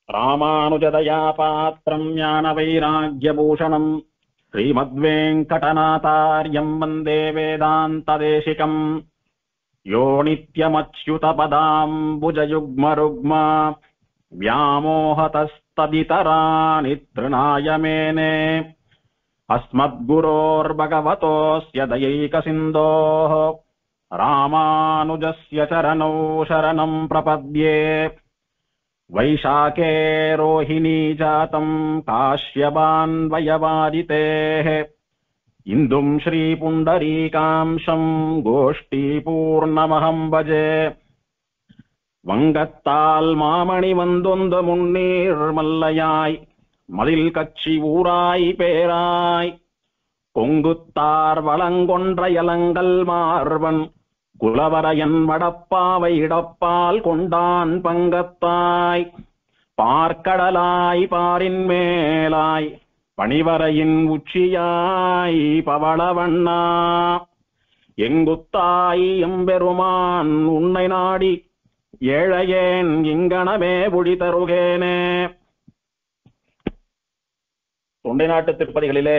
ராமானுஜதயா பாத்திரம் ஞான வைராக்யபூஷணம் ஸ்ரீமத்வேங்கடநாதார்யம் வந்தே வேதாந்ததேசிகம். யோ நித்யமச்யுதபதாம்புஜயுக்மருக்மா व्यामोहतस्तदितराणि तृणाय मेने अस्मद्गुरोर्भगवतोऽस्य दयैकसिन्धोः रामानुजस्य चरणौ शरणं प्रपद्ये. वैशाखे रोहिणी जातं काश्यपान्वयवादितेः इन्दुं श्रीपुण्डरीकांशं गोष्ठीपूर्णमहं भजे. வங்கத்தால் மாமணி வந்தொந்த முன்னீர் மல்லையாய் மதில் கட்சி ஊராய் பேராய் கொங்குத்தார் வளங்கொன்ற இலங்கல் மார்வன் குலவரையன் மடப்பாவை இடப்பால் கொண்டான் பங்கத்தாய் பார்க்கடலாய் பாரின் மேலாய் பணிவரையின் உச்சியாய் பவளவண்ணா எங்குத்தாய் எம்பெருமான் உன்னை நாடி ஏழையேன் இங்கனமே புடி தருகேனே. தொண்டை நாட்டு திருப்பதிகளிலே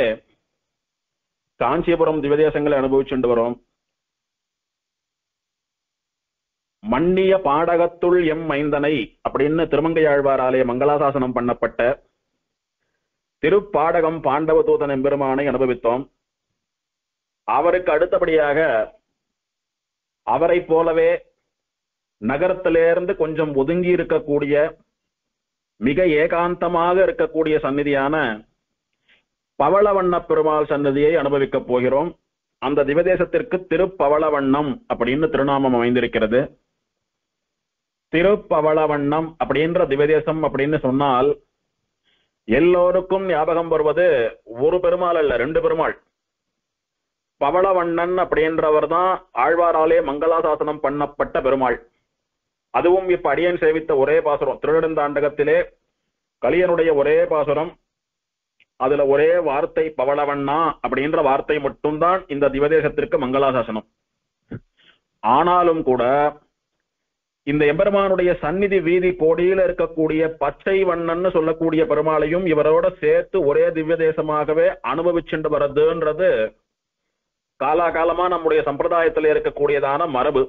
காஞ்சிபுரம் திவதேசங்களை அனுபவிச்சுட்டு வரோம். மன்னிய பாடகத்துள் எம் மைந்தனை அப்படின்னு திருமங்கையாழ்வாராலே மங்களாசாசனம் பண்ணப்பட்ட திருப்பாடகம் பாண்டவதூதன் எம்பெருமானை அனுபவித்தோம். அவருக்கு அடுத்தபடியாக அவரை போலவே நகரத்திலிருந்து கொஞ்சம் ஒதுங்கி இருக்கக்கூடிய மிக ஏகாந்தமாக இருக்கக்கூடிய சந்நிதியான பவளவண்ண பெருமாள் சன்னதியை அனுபவிக்கப் போகிறோம். அந்த திவதேசத்திற்கு திருப்பவளவண்ணம் அப்படின்னு திருநாமம் அமைந்திருக்கிறது. திருப்பவளவண்ணம் அப்படின்ற திவதேசம் அப்படின்னு சொன்னால் எல்லோருக்கும் ஞாபகம் வருவது ஒரு பெருமாள் அல்ல, ரெண்டு பெருமாள். பவளவண்ணன் அப்படின்றவர் தான் ஆழ்வாராலே மங்களாசாசனம் பண்ணப்பட்ட பெருமாள். அதுவும் இப்ப அடியன் சேவித்த ஒரே பாசுரம் திருநெடுந்தாண்டகத்திலே கலியனுடைய ஒரே பாசுரம். அதுல ஒரே வார்த்தை பவளவண்ணா அப்படின்ற வார்த்தை மட்டும்தான் இந்த திவதேசத்திற்கு மங்களாசாசனம். ஆனாலும் கூட இந்த எம்பெருமானுடைய சந்நிதி வீதி கோடியில இருக்கக்கூடிய பச்சை வண்ணன்னு சொல்லக்கூடிய பெருமாளையும் இவரோட சேர்த்து ஒரே திவ்யதேசமாகவே அனுபவிச்சுட்டு வர்றதுன்றது காலாகாலமா நம்முடைய சம்பிரதாயத்தில் இருக்கக்கூடியதான மரபு.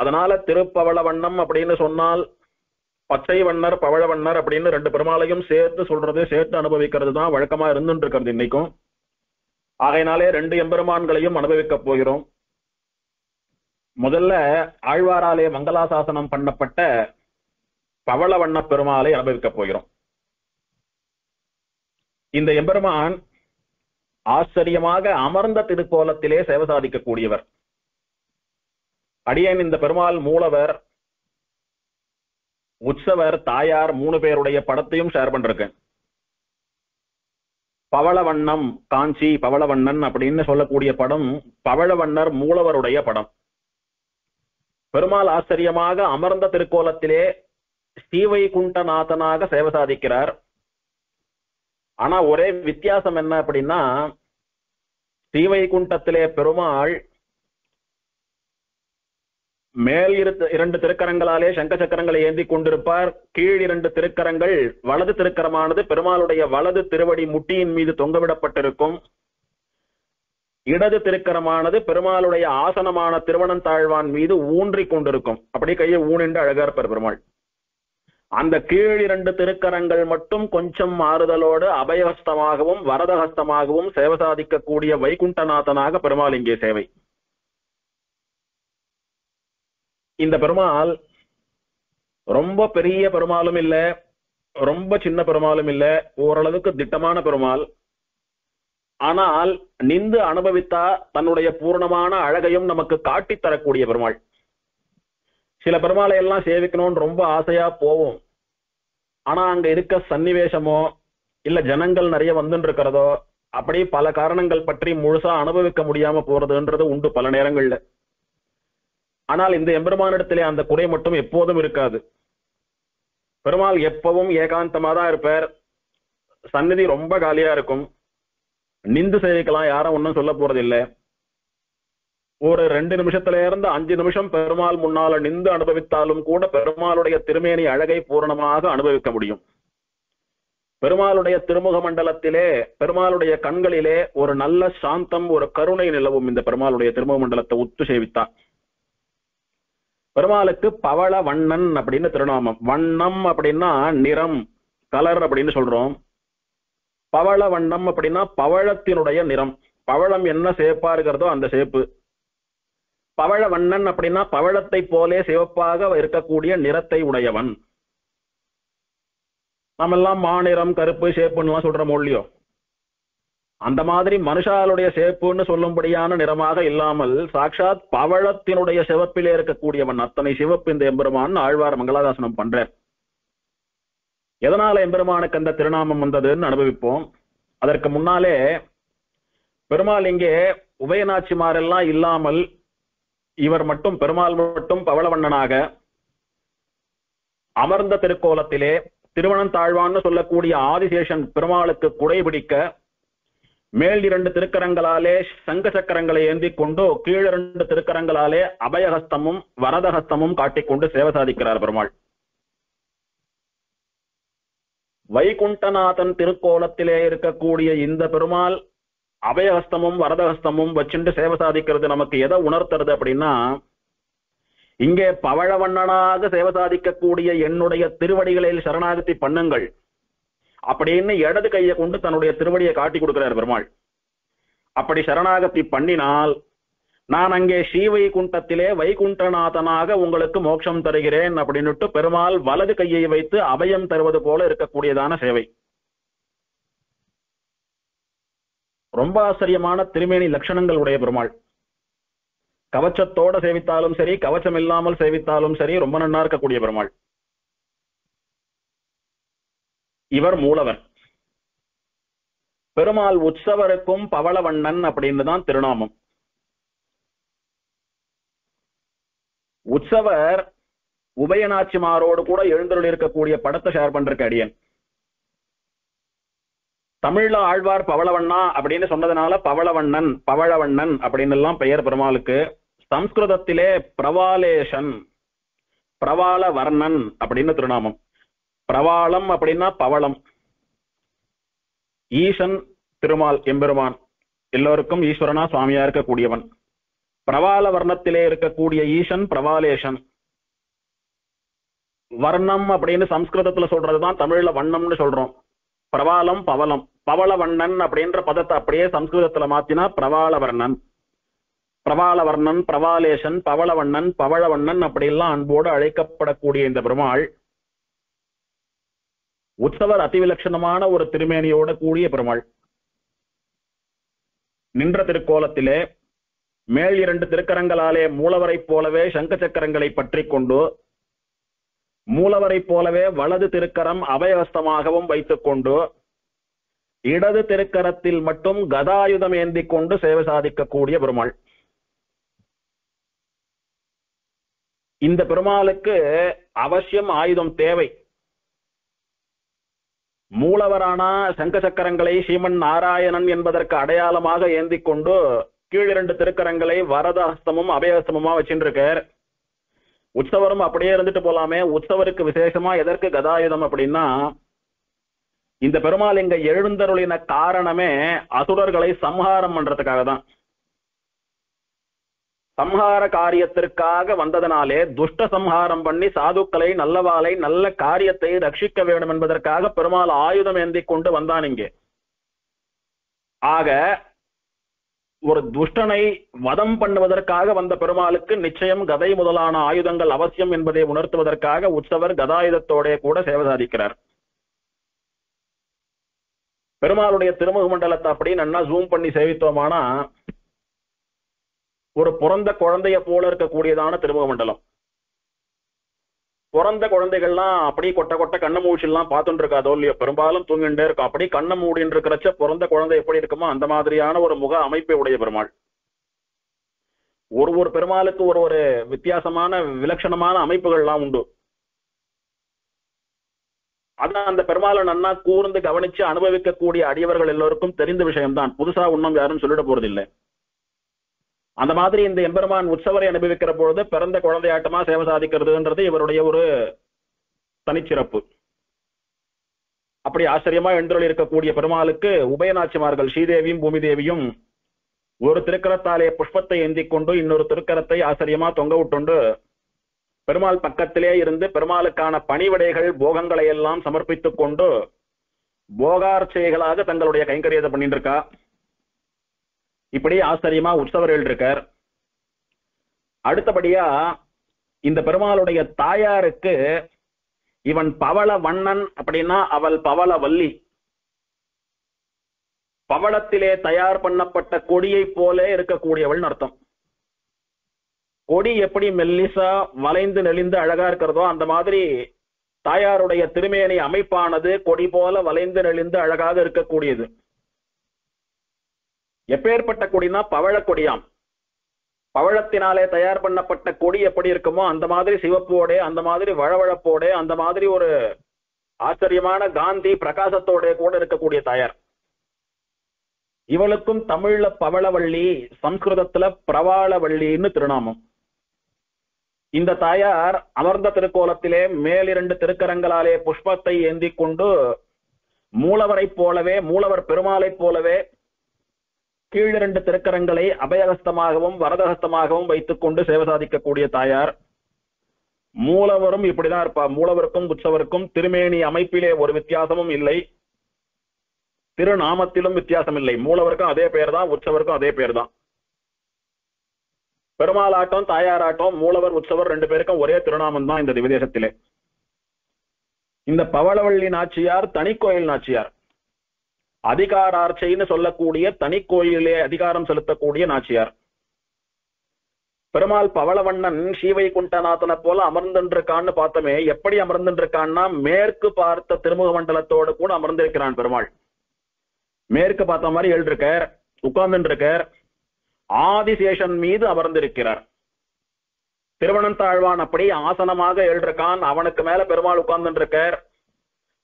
அதனால திருப்பவளவண்ணம் அப்படின்னு சொன்னால் பச்சை வண்ணர் பவளவண்ணர் அப்படின்னு ரெண்டு பெருமாளையும் சேர்த்து சொல்றது, சேர்த்து அனுபவிக்கிறது தான் வழக்கமா இருந்துட்டு இருக்கிறது இன்னைக்கும். ஆகையினாலே ரெண்டு எம்பெருமான்களையும் அனுபவிக்க போகிறோம். முதல்ல ஆழ்வாராலே மங்களாசாசனம் பண்ணப்பட்ட பவளவண்ண பெருமாளை அனுபவிக்க போகிறோம். இந்த எம்பெருமான் ஆச்சரியமாக அமர்ந்த திருக்கோலத்திலே சேவை சாதிக்கக்கூடியவர். அடியேன் இந்த பெருமாள் மூலவர், உற்சவர், தாயார் மூணு பேருடைய படத்தையும் ஷேர் பண்றேன். பவளவண்ணம் காஞ்சி பவளவண்ணன் அப்படின்னு சொல்லக்கூடிய படம் பவளவண்ணர் மூலவருடைய படம். பெருமாள் ஆச்சரியமாக அமர்ந்த திருக்கோலத்திலே ஸ்ரீவைகுண்டநாதனாக சேவை சாதிக்கிறார். ஆனா ஒரே வித்தியாசம் என்ன அப்படின்னா, ஸ்ரீவைகுண்டத்திலே பெருமாள் மேல் இரண்டு திருக்கரங்களாலே சங்க சக்கரங்களை ஏந்தி கொண்டிருப்பார். கீழ் இரண்டு திருக்கரங்கள், வலது திருக்கரமானது பெருமாளுடைய வலது திருவடி முட்டியின் மீது தொங்கவிடப்பட்டிருக்கும். இடது திருக்கரமானது பெருமாளுடைய ஆசனமான திருவனந்தாழ்வான் மீது ஊன்றி கொண்டிருக்கும். அப்படி கையை ஊனின்று அழகா இருப்பார் பெருமாள். அந்த கீழ் இரண்டு திருக்கரங்கள் மட்டும் கொஞ்சம் மாறுதலோடு அபயஹஸ்தமாகவும் வரதஹஸ்தமாகவும் சேவை சாதிக்கக்கூடிய வைகுண்டநாதனாக பெருமாள் இங்கே சேவை. இந்த பெருமாள் ரொம்ப பெரிய பெருமாளும் இல்ல, ரொம்ப சின்ன பெருமாளும் இல்ல, ஓரளவுக்கு திட்டமான பெருமாள். ஆனால் நின்று அனுபவித்தா தன்னுடைய பூர்ணமான அழகையும் நமக்கு காட்டித் தரக்கூடிய பெருமாள். சில பெருமாளை எல்லாம் சேவிக்கணும்னு ரொம்ப ஆசையா போவோம். ஆனா அங்க இருக்க சன்னிவேசமோ இல்ல ஜனங்கள் நிறைய வந்துட்டு இருக்கிறதோ அப்படி பல காரணங்கள் பற்றி முழுசா அனுபவிக்க முடியாம போறதுன்றது உண்டு பல நேரங்கள்ல. ஆனால் இந்த எம்பெருமானிடத்திலே அந்த குறை மட்டும் எப்போதும் இருக்காது. பெருமாள் எப்பவும் ஏகாந்தமா தான் இருப்பார். சந்நிதி ரொம்ப காலியா இருக்கும். நிந்து சேவிக்கலாம், யாரும் ஒன்னும் சொல்ல போறது இல்லை. ஒரு 2 நிமிஷத்துல இருந்து 5 நிமிஷம் பெருமாள் முன்னால நின்று அனுபவித்தாலும் கூட பெருமாளுடைய திருமேனி அழகை பூரணமாக அனுபவிக்க முடியும். பெருமாளுடைய திருமுக மண்டலத்திலே, பெருமாளுடைய கண்களிலே ஒரு நல்ல சாந்தம், ஒரு கருணை நிலவும். இந்த பெருமாளுடைய திருமுக மண்டலத்தை உத்து சேவித்தான். பெருமாளுக்கு பவள வண்ணன் அப்படின்னு திருநாமம். வண்ணம் அப்படின்னா நிறம், கலர் அப்படின்னு சொல்றோம். பவள வண்ணம் அப்படின்னா பவழத்தினுடைய நிறம். பவழம் என்ன சேப்பா இருக்கிறதோ அந்த சேப்பு. பவள வண்ணன் அப்படின்னா பவழத்தை போலே சிவப்பாக இருக்கக்கூடிய நிறத்தை உடையவன். நம்ம எல்லாம் மாநிறம், கருப்பு, சேப்புன்னு எல்லாம் சொல்றோமோ இல்லையோ, அந்த மாதிரி மனுஷாலுடைய சேப்புன்னு சொல்லும்படியான நிறமாக இல்லாமல் சாட்சாத் பவழத்தினுடைய சிவப்பிலே இருக்கக்கூடியவன். அத்தனை சிவப்பு இந்த எம்பெருமான் ஆழ்வார் மங்களாதாசனம் பண்றார். எதனால எம்பெருமானுக்கு அந்த திருநாமம் வந்ததுன்னு அனுபவிப்போம். அதற்கு முன்னாலே பெருமாள் இங்கே உபயநாச்சிமாரெல்லாம் இல்லாமல் இவர் மட்டும், பெருமாள் மட்டும் பவளவண்ணனாக அமர்ந்த திருக்கோலத்திலே திருவனந்தாழ்வான்னு சொல்லக்கூடிய ஆதிசேஷன் பெருமாளுக்கு குடைபிடிக்க மேல் 2 திருக்கரங்களாலே சங்க சக்கரங்களை ஏந்தி கொண்டு கீழ் 2 திருக்கரங்களாலே அபயஹஸ்தமும் வரதஹஸ்தமும் காட்டிக்கொண்டு சேவை சாதிக்கிறார் பெருமாள். வைகுண்டநாதன் திருக்கோலத்திலே இருக்கக்கூடிய இந்த பெருமாள் அபயஹஸ்தமும் வரதஹஸ்தமும் வச்சுட்டு சேவை சாதிக்கிறது நமக்கு எதை உணர்த்துறது அப்படின்னா, இங்கே பவழவண்ணனாக சேவை சாதிக்கக்கூடிய என்னுடைய திருவடிகளில் சரணாகதி பண்ணுங்கள் அப்படின்னு இடது கையை கொண்டு தன்னுடைய திருவடியை காட்டி கொடுக்கிறார் பெருமாள். அப்படி சரணாகதி பண்ணினால் நான் அங்கே ஸ்ரீவைகுண்டத்திலே வைகுண்டநாதனாக உங்களுக்கு மோட்சம் தருகிறேன் அப்படின்னுட்டு பெருமாள் வலது கையை வைத்து அபயம் தருவது போல இருக்கக்கூடியதான சேவை. ரொம்ப ஆச்சரியமான திருமேனி லட்சணங்கள் உடைய பெருமாள். கவச்சத்தோட சேவித்தாலும் சரி, கவச்சம் இல்லாமல் சேவித்தாலும் சரி, ரொம்ப நன்னா இருக்கக்கூடிய பெருமாள். இவர் மூலவர். பெருமாள் உற்சவருக்கும் பவளவண்ணன் அப்படின்னு தான் திருநாமம். உற்சவர் உபயநாச்சிமாரோடு கூட எழுந்தருள் இருக்கக்கூடிய படத்தை ஷேர் பண்றதுக்கு அடியன். தமிழ்ல ஆழ்வார் பவளவண்ணா அப்படின்னு சொன்னதுனால பவளவண்ணன், பவளவண்ணன் அப்படின்னு எல்லாம் பெயர் பெருமாளுக்கு. சம்ஸ்கிருதத்திலே பிரவாலேஷன், பிரவாள வர்ணன் அப்படின்னு திருநாமம். பிரவாளம் அப்படின்னா பவளம். ஈசன் திருமால் எம்பெருமான், எல்லோருக்கும் ஈஸ்வரனா சுவாமியா இருக்கக்கூடியவன். பிரவாள வர்ணத்திலே இருக்கக்கூடிய ஈசன் பிரவாலேஷன். வர்ணம் அப்படின்னு சம்ஸ்கிருதத்துல சொல்றதுதான் தமிழ்ல வண்ணம்னு சொல்றோம். பிரவாளம் பவளம். பவளவண்ணன் அப்படின்ற பதத்தை அப்படியே சம்ஸ்கிருதத்துல மாத்தினா பிரவாளவர்ணன். பிரவாளவர்ணன், பிரவாலேஷன், பவளவண்ணன், பவளவண்ணன் அப்படிலாம் அன்போடு அழைக்கப்படக்கூடிய இந்த பெருமாள் உற்சவர் அதிவிலட்சணமான ஒரு திருமேனியோட கூடிய பெருமாள். நின்ற திருக்கோலத்திலே மேல் 2 திருக்கரங்களாலே மூலவரை போலவே சங்க சக்கரங்களை பற்றி கொண்டு, மூலவரை போலவே வலது திருக்கரம் அபயஹஸ்தமாகவும் வைத்துக் கொண்டு, இடது திருக்கரத்தில் மட்டும் கதாயுதம் ஏந்தி கொண்டு சேவை சாதிக்கக்கூடிய பெருமாள். இந்த பெருமாளுக்கு அவசியம் ஆயுதம் தேவை. மூலவரான சங்க சக்கரங்களை ஸ்ரீமன் நாராயணன் என்பதற்கு அடையாளமாக ஏந்தி கொண்டு கீழ் 2 திருக்கரங்களை வரதஹஸ்தமும் அபயஹஸ்தமுமா வச்சுருக்கார். உற்சவரும் அப்படியே இருந்துட்டு போலாமே. உற்சவருக்கு விசேஷமா எதற்கு கதாயுதம் அப்படின்னா, இந்த பெருமாள் இங்க எழுந்தருளின காரணமே அசுரர்களை சம்ஹாரம் பண்றதுக்காக தான். சம்ஹார காரியத்திற்காக வந்ததனாலே துஷ்ட சம்ஹாரம் பண்ணி சாதுக்களை, நல்லவாளை, நல்ல காரியத்தை ரட்சிக்க வேண்டும் என்பதற்காக பெருமாள் ஆயுதம் ஏந்தி கொண்டு வந்தான் இங்கே. ஆக ஒரு துஷ்டனை வதம் பண்ணுவதற்காக வந்த பெருமாளுக்கு நிச்சயம் கதை முதலான ஆயுதங்கள் அவசியம் என்பதை உணர்த்துவதற்காக உற்சவர் கதாயுதத்தோட கூட சேவை சாதிக்கிறார். பெருமாளுடைய திருமுக மண்டலத்தை அப்படி நன்னா ஜூம் பண்ணி சேவித்தோமானா ஒரு பிறந்த குழந்தைய போல இருக்கக்கூடியதான திருமுக மண்டலம். பிறந்த குழந்தைகள்லாம் அப்படி கொட்ட கொட்ட கண்ண மூச்சிலாம் பார்த்துட்டு இருக்காதோ இல்லையோ, பெரும்பாலும் தூங்கிட்டே இருக்கும். அப்படி கண்ண மூடின்னு இருக்கிறச்ச பிறந்த குழந்தை எப்படி இருக்குமோ அந்த மாதிரியான ஒரு முக அமைப்பை உடைய பெருமாள். ஒரு பெருமாளுக்கு ஒரு வித்தியாசமான விலட்சணமான அமைப்புகள்லாம் உண்டு. அதான் அந்த பெருமாளை நன்னா கூர்ந்து கவனிச்சு அனுபவிக்கக்கூடிய அடியவர்கள் எல்லோருக்கும் தெரிந்த விஷயம்தான். புதுசா ஒன்றும் யாரும் சொல்லிட போறதில்லை. அந்த மாதிரி இந்த எம்பெருமான் உற்சவரை அனுபவிக்கிற பொழுது பிறந்த குழந்தையாட்டமா சேவை சாதிக்கிறதுன்றது இவருடைய ஒரு தனிச்சிறப்பு. அப்படி ஆச்சரியமா எழுந்தருளி இருக்கக்கூடிய பெருமாளுக்கு உபயநாச்சிமார்கள் ஸ்ரீதேவியும் பூமிதேவியும் ஒரு திருக்கரத்தாலே புஷ்பத்தை ஏந்தி கொண்டு இன்னொரு திருக்கரத்தை ஆச்சரியமா தொங்க விட்டுண்டு பெருமாள் பக்கத்திலே இருந்து பெருமாளுக்கான பணிவிடைகள் போகங்களை எல்லாம் சமர்ப்பித்துக் கொண்டு போகார்ச்சைகளாக தங்களுடைய கைங்கரியத்தை பண்ணிட்டு இருக்கா. இப்படி ஆச்சரியமா உற்சவர்கள் இருக்கார். அடுத்தபடியா இந்த பெருமாளுடைய தாயாருக்கு இவன் பவள வண்ணன் அப்படின்னா அவள் பவள வள்ளி. பவளத்திலே தயார் பண்ணப்பட்ட கொடியை போல இருக்கக்கூடியவள் அர்த்தம். கொடி எப்படி மெல்லிசா வளைந்து நெளிந்து அழகா இருக்கிறதோ அந்த மாதிரி தாயாருடைய திருமேனி அமைப்பானது கொடி போல வளைந்து நெளிந்து அழகாக இருக்கக்கூடியது. எப்பேற்பட்ட கொடினா பவழ கொடியாம். பவழத்தினாலே தயார் பண்ணப்பட்ட கொடி எப்படி இருக்குமோ அந்த மாதிரி சிவப்போட, அந்த மாதிரி வழவழப்போட, அந்த மாதிரி ஒரு ஆச்சரியமான காந்தி பிரகாசத்தோட கூட இருக்கக்கூடிய தாயார். இவளுக்கும் தமிழ்ல பவளவள்ளி, சம்ஸ்கிருதத்துல பிரவாளவள்ளின்னு திருநாமம். இந்த தாயார் அமர்ந்த திருக்கோலத்திலே மேலிரண்டு திருக்கரங்களாலே புஷ்பத்தை ஏந்தி கொண்டு மூலவரை போலவே, மூலவர் பெருமாளை போலவே கீழிரண்டு திருக்கரங்களை அபயஹஸ்தமாகவும் வரதஹஸ்தமாகவும் வைத்துக் கொண்டு சேவை சாதிக்கக்கூடிய தாயார். மூலவரும் இப்படிதான் இருப்பா. மூலவருக்கும் உற்சவருக்கும் திருமேனி அமைப்பிலே ஒரு வித்தியாசமும் இல்லை, திருநாமத்திலும் வித்தியாசம் இல்லை. மூலவருக்கும் அதே பெயர் தான், உற்சவருக்கும் அதே பெயர் தான். பெருமாளாட்டம் தாயாராட்டம் மூலவர் உற்சவர் ரெண்டு பேருக்கும் ஒரே திருநாமம் தான் இந்த திவ்யதேசத்திலே. இந்த பவளவள்ளி நாச்சியார் தனிக்கோயில் நாச்சியார். அதிகாரார்ச்சைன்னு சொல்லக்கூடிய தனி கோயிலே அதிகாரம் செலுத்தக்கூடிய நாச்சியார். பெருமாள் பவளவண்ணன் ஸ்ரீவைகுண்டநாதனை போல அமர்ந்திருக்கான்னு பார்த்தோமே. எப்படி அமர்ந்திருக்கான்னா மேற்கு பார்த்த திருமுக மண்டலத்தோடு கூட அமர்ந்திருக்கிறான் பெருமாள். மேற்கு பார்த்த மாதிரி எழுதிருக்கார், உட்கார்ந்து இருக்கார், ஆதிசேஷன் மீது அமர்ந்திருக்கிறார். திருவனந்தாழ்வான் அப்படி ஆசனமாக எழுதிருக்கான், அவனுக்கு மேல பெருமாள் உட்கார்ந்து இருக்கார்.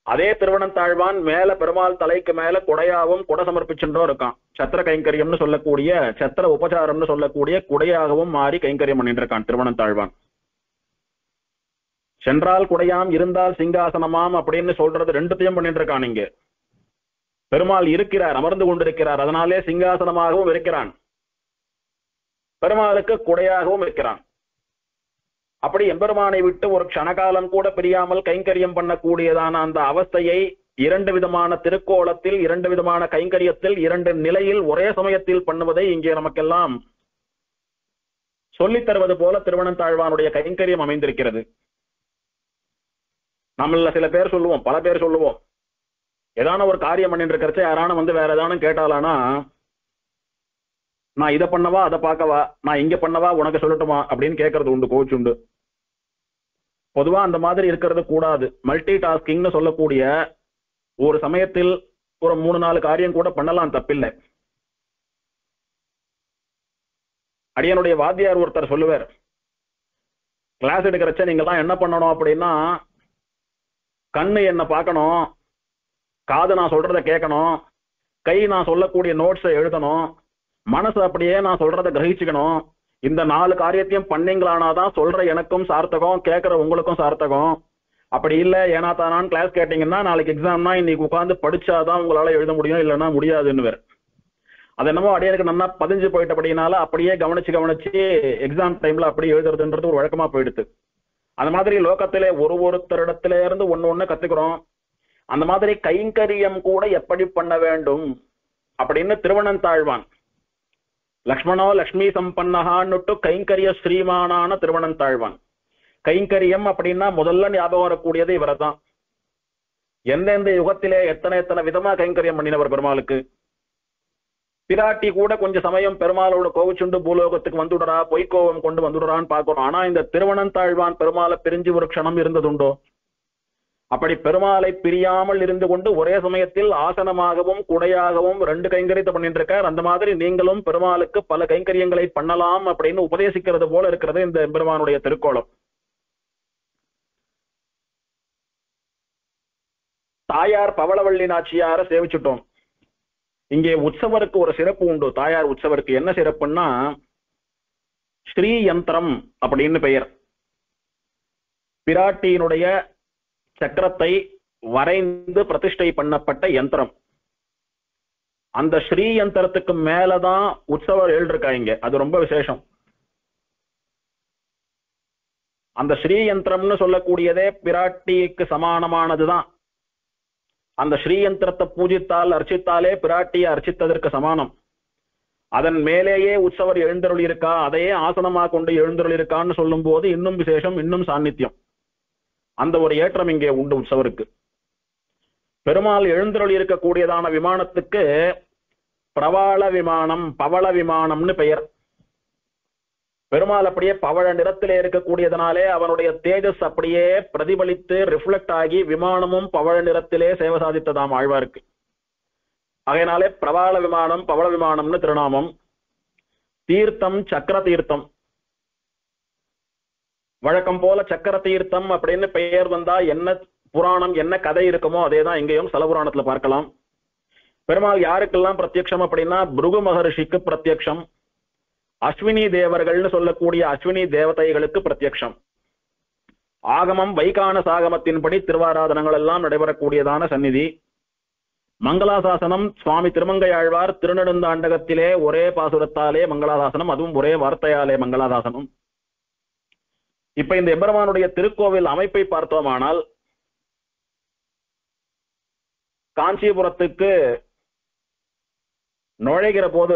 அதே திருவனந்தாழ்வான் மேல பெருமாள் தலைக்கு மேல குடையாகவும் குடை சமர்ப்பிச்சுட்டோ இருக்கான். சத்திர கைங்கரியம்னு சொல்லக்கூடிய, சத்திர உபசாரம்னு சொல்லக்கூடிய குடையாகவும் மாறி கைங்கரியம் பண்ணிட்டு இருக்கான் திருவனந்தாழ்வான். சென்றால் குடையாம், இருந்தால் சிங்காசனமாம் அப்படின்னு சொல்றது ரெண்டுத்தையும் பண்ணிட்டு இருக்கான். இங்க பெருமாள் இருக்கிறார், அமர்ந்து கொண்டிருக்கிறார், அதனாலே சிங்காசனமாகவும் இருக்கிறான், பெருமாளுக்கு குடையாகவும் இருக்கிறான். அப்படி எம்பெருமானை விட்டு ஒரு க்ஷணகாலம் கூட பிரியாமல் கைங்கரியம் பண்ணக்கூடியதான அந்த அவஸ்தையை இரண்டு விதமான திருக்கோலத்தில், இரண்டு விதமான கைங்கரியத்தில், இரண்டு நிலையில் ஒரே சமயத்தில் பண்ணுவதை இங்கே நமக்கெல்லாம் சொல்லித் தருவது போல திருவனந்தாழ்வானுடைய கைங்கரியம் அமைந்திருக்கிறது. நம்மள சில பேர் சொல்லுவோம், பல பேர் சொல்லுவோம், ஏதான ஒரு காரியம் பண்ணிட்டு இருக்கிறச்ச யாரான வந்து வேற ஏதானும் கேட்டாலானா, நான் இதை பண்ணவா அதை பார்க்கவா, நான் இங்க பண்ணவா உனக்கு சொல்லட்டுமா அப்படின்னு கேட்கறது உண்டு, கோச்சுண்டு. பொதுவா அந்த மாதிரி இருக்கிறது கூடாது. மல்டி டாஸ்கிங்னு சொல்லக்கூடிய ஒரு சமயத்தில் ஒரு 3-4 காரியம் கூட பண்ணலாம், தப்பில்லை. அடியனுடைய வாத்தியார் ஒருத்தர் சொல்லுவார், கிளாஸ் எடுக்கிறச்ச நீங்க எல்லாம் என்ன பண்ணணும் அப்படின்னா, கண்ணு என்ன பார்க்கணும், காது நான் சொல்றதை கேட்கணும், கை நான் சொல்லக்கூடிய நோட்ஸை எழுதணும், மனசு அப்படியே நான் சொல்றதை கிரகிச்சுக்கணும். இந்த 4 காரியத்தையும் பண்ணீங்களானாதான் சொல்ற எனக்கும் சார்த்தகம், கேட்கற உங்களுக்கும் சார்த்தகம். அப்படி இல்லை ஏன்னா தானான்னு கிளாஸ் கேட்டீங்கன்னா நாளைக்கு எக்ஸாம்னா இன்னைக்கு உட்காந்து படிச்சாதான் உங்களால எழுத முடியும், இல்லைன்னா முடியாதுன்னு. அது என்னமோ அடியனுக்கு நல்லா பதிஞ்சு போயிட்டபடினால அப்படியே கவனிச்சு எக்ஸாம் டைம்ல அப்படியே எழுதுறதுன்றது ஒரு வழக்கமா போயிடுது. அந்த மாதிரி லோகத்திலே ஒருத்தரிடத்தில இருந்து ஒண்ணு கத்துக்கிறோம். அந்த மாதிரி கைங்கரியம் கூட எப்படி பண்ண வேண்டும் அப்படின்னு திருவனந்தாழ்வான் லக்ஷ்மணோ லக்ஷ்மி சம்பன்னஹான்னுட்டு கைங்கரிய ஸ்ரீமானான திருவனந்தாழ்வான். கைங்கரியம் அப்படின்னா முதல்ல ஞாபகம் வரக்கூடியது இவரை தான். எந்தெந்த யுகத்திலே எத்தனை விதமா கைங்கரியம் பண்ணினவர் பெருமாளுக்கு. பிராட்டி கூட கொஞ்ச சமயம் பெருமாளோட கோவிச்சுண்டு பூலோகத்துக்கு வந்துடுறா, பொய்க்கோவம் கொண்டு வந்துடுறான்னு பார்க்கிறோம். ஆனா இந்த திருவனந்தாழ்வான் பெருமாளை பிரிஞ்சு ஒரு க்ஷணம் இருந்ததுண்டோ? அப்படி பெருமாளை பிரியாமல் இருந்து கொண்டு ஒரே சமயத்தில் ஆசனமாகவும் குடையாகவும் 2 கைங்கரியத்தை பண்ணிட்டு இருக்கார். அந்த மாதிரி நீங்களும் பெருமாளுக்கு பல கைங்கரியங்களை பண்ணலாம் அப்படின்னு உபதேசிக்கிறது போல இருக்கிறது இந்த பெருமானுடைய திருக்கோலம். தாயார் பவளவள்ளி நாச்சியார சேவிச்சுட்டோம். இங்கே உற்சவருக்கு ஒரு சிறப்பு உண்டு. தாயார் உற்சவருக்கு என்ன சிறப்புன்னா, ஸ்ரீ யந்திரம் அப்படின்னு பெயர். பிராட்டியினுடைய சக்கரத்தை வரைந்து பிரதிஷ்டை பண்ணப்பட்ட யந்திரம். அந்த ஸ்ரீ யந்திரத்துக்கு மேலதான் உற்சவர் எழுதிருக்காங்க. அது ரொம்ப விசேஷம். அந்த ஸ்ரீ யந்திரம்னு சொல்லக்கூடியதே பிராட்டிக்கு சமானமானதுதான். அந்த ஸ்ரீ யந்திரத்தை பூஜித்தால் அர்ச்சித்தாலே பிராட்டியை அர்ச்சித்ததற்கு சமானம். அதன் மேலேயே உற்சவர் எழுந்தருள் இருக்கா, அதையே ஆசனமா கொண்டு எழுந்தருள் இருக்கான்னு சொல்லும் போது இன்னும் விசேஷம், இன்னும் சாநித்தியம். அந்த ஒரு ஏற்றம் இங்கே உண்டு உற்சவருக்கு. பெருமாள் எழுந்தருள் இருக்கக்கூடியதான விமானத்துக்கு பிரவாள விமானம், பவள விமானம்னு பெயர். பெருமாள் அப்படியே பவள நிறத்திலே இருக்கக்கூடியதனாலே அவனுடைய தேஜஸ் அப்படியே பிரதிபலித்து ரிஃப்ளெக்ட் ஆகி விமானமும் பவள நிறத்திலே சேவை சாதித்ததாம் ஆழ்வாருக்கு. அதனாலே பிரவாள விமானம், பவள விமானம்னு திருநாமம். தீர்த்தம் சக்கர தீர்த்தம். வழக்கம் போல சக்கர தீர்த்தம் அப்படின்னு பெயர் வந்தா என்ன புராணம், என்ன கதை இருக்குமோ அதேதான் இங்கேயும் ஸ்தல புராணத்துல பார்க்கலாம். பெருமாள் யாருக்கெல்லாம் பிரத்யக்ஷம் அப்படின்னா பிருகு மகர்ஷிக்கு பிரத்யக்ஷம், அஸ்வினி தேவர்கள்னு சொல்லக்கூடிய அஸ்வினி தேவதைகளுக்கு பிரத்யக்ஷம். ஆகமம் வைகான சாகமத்தின்படி திருவாராதனங்கள் எல்லாம் நடைபெறக்கூடியதான சந்நிதி. மங்களாசாசனம் சுவாமி திருமங்கையாழ்வார் திருநெடுந்தாண்டகத்திலே ஒரே பாசுரத்தாலே மங்களாசாசனம், அதுவும் ஒரே வார்த்தையாலே மங்களாசாசனம். இப்ப இந்த எம்பெருமானுடைய திருக்கோவில் அமைப்பை பார்த்தோமானால், காஞ்சிபுரத்துக்கு நுழைகிற போது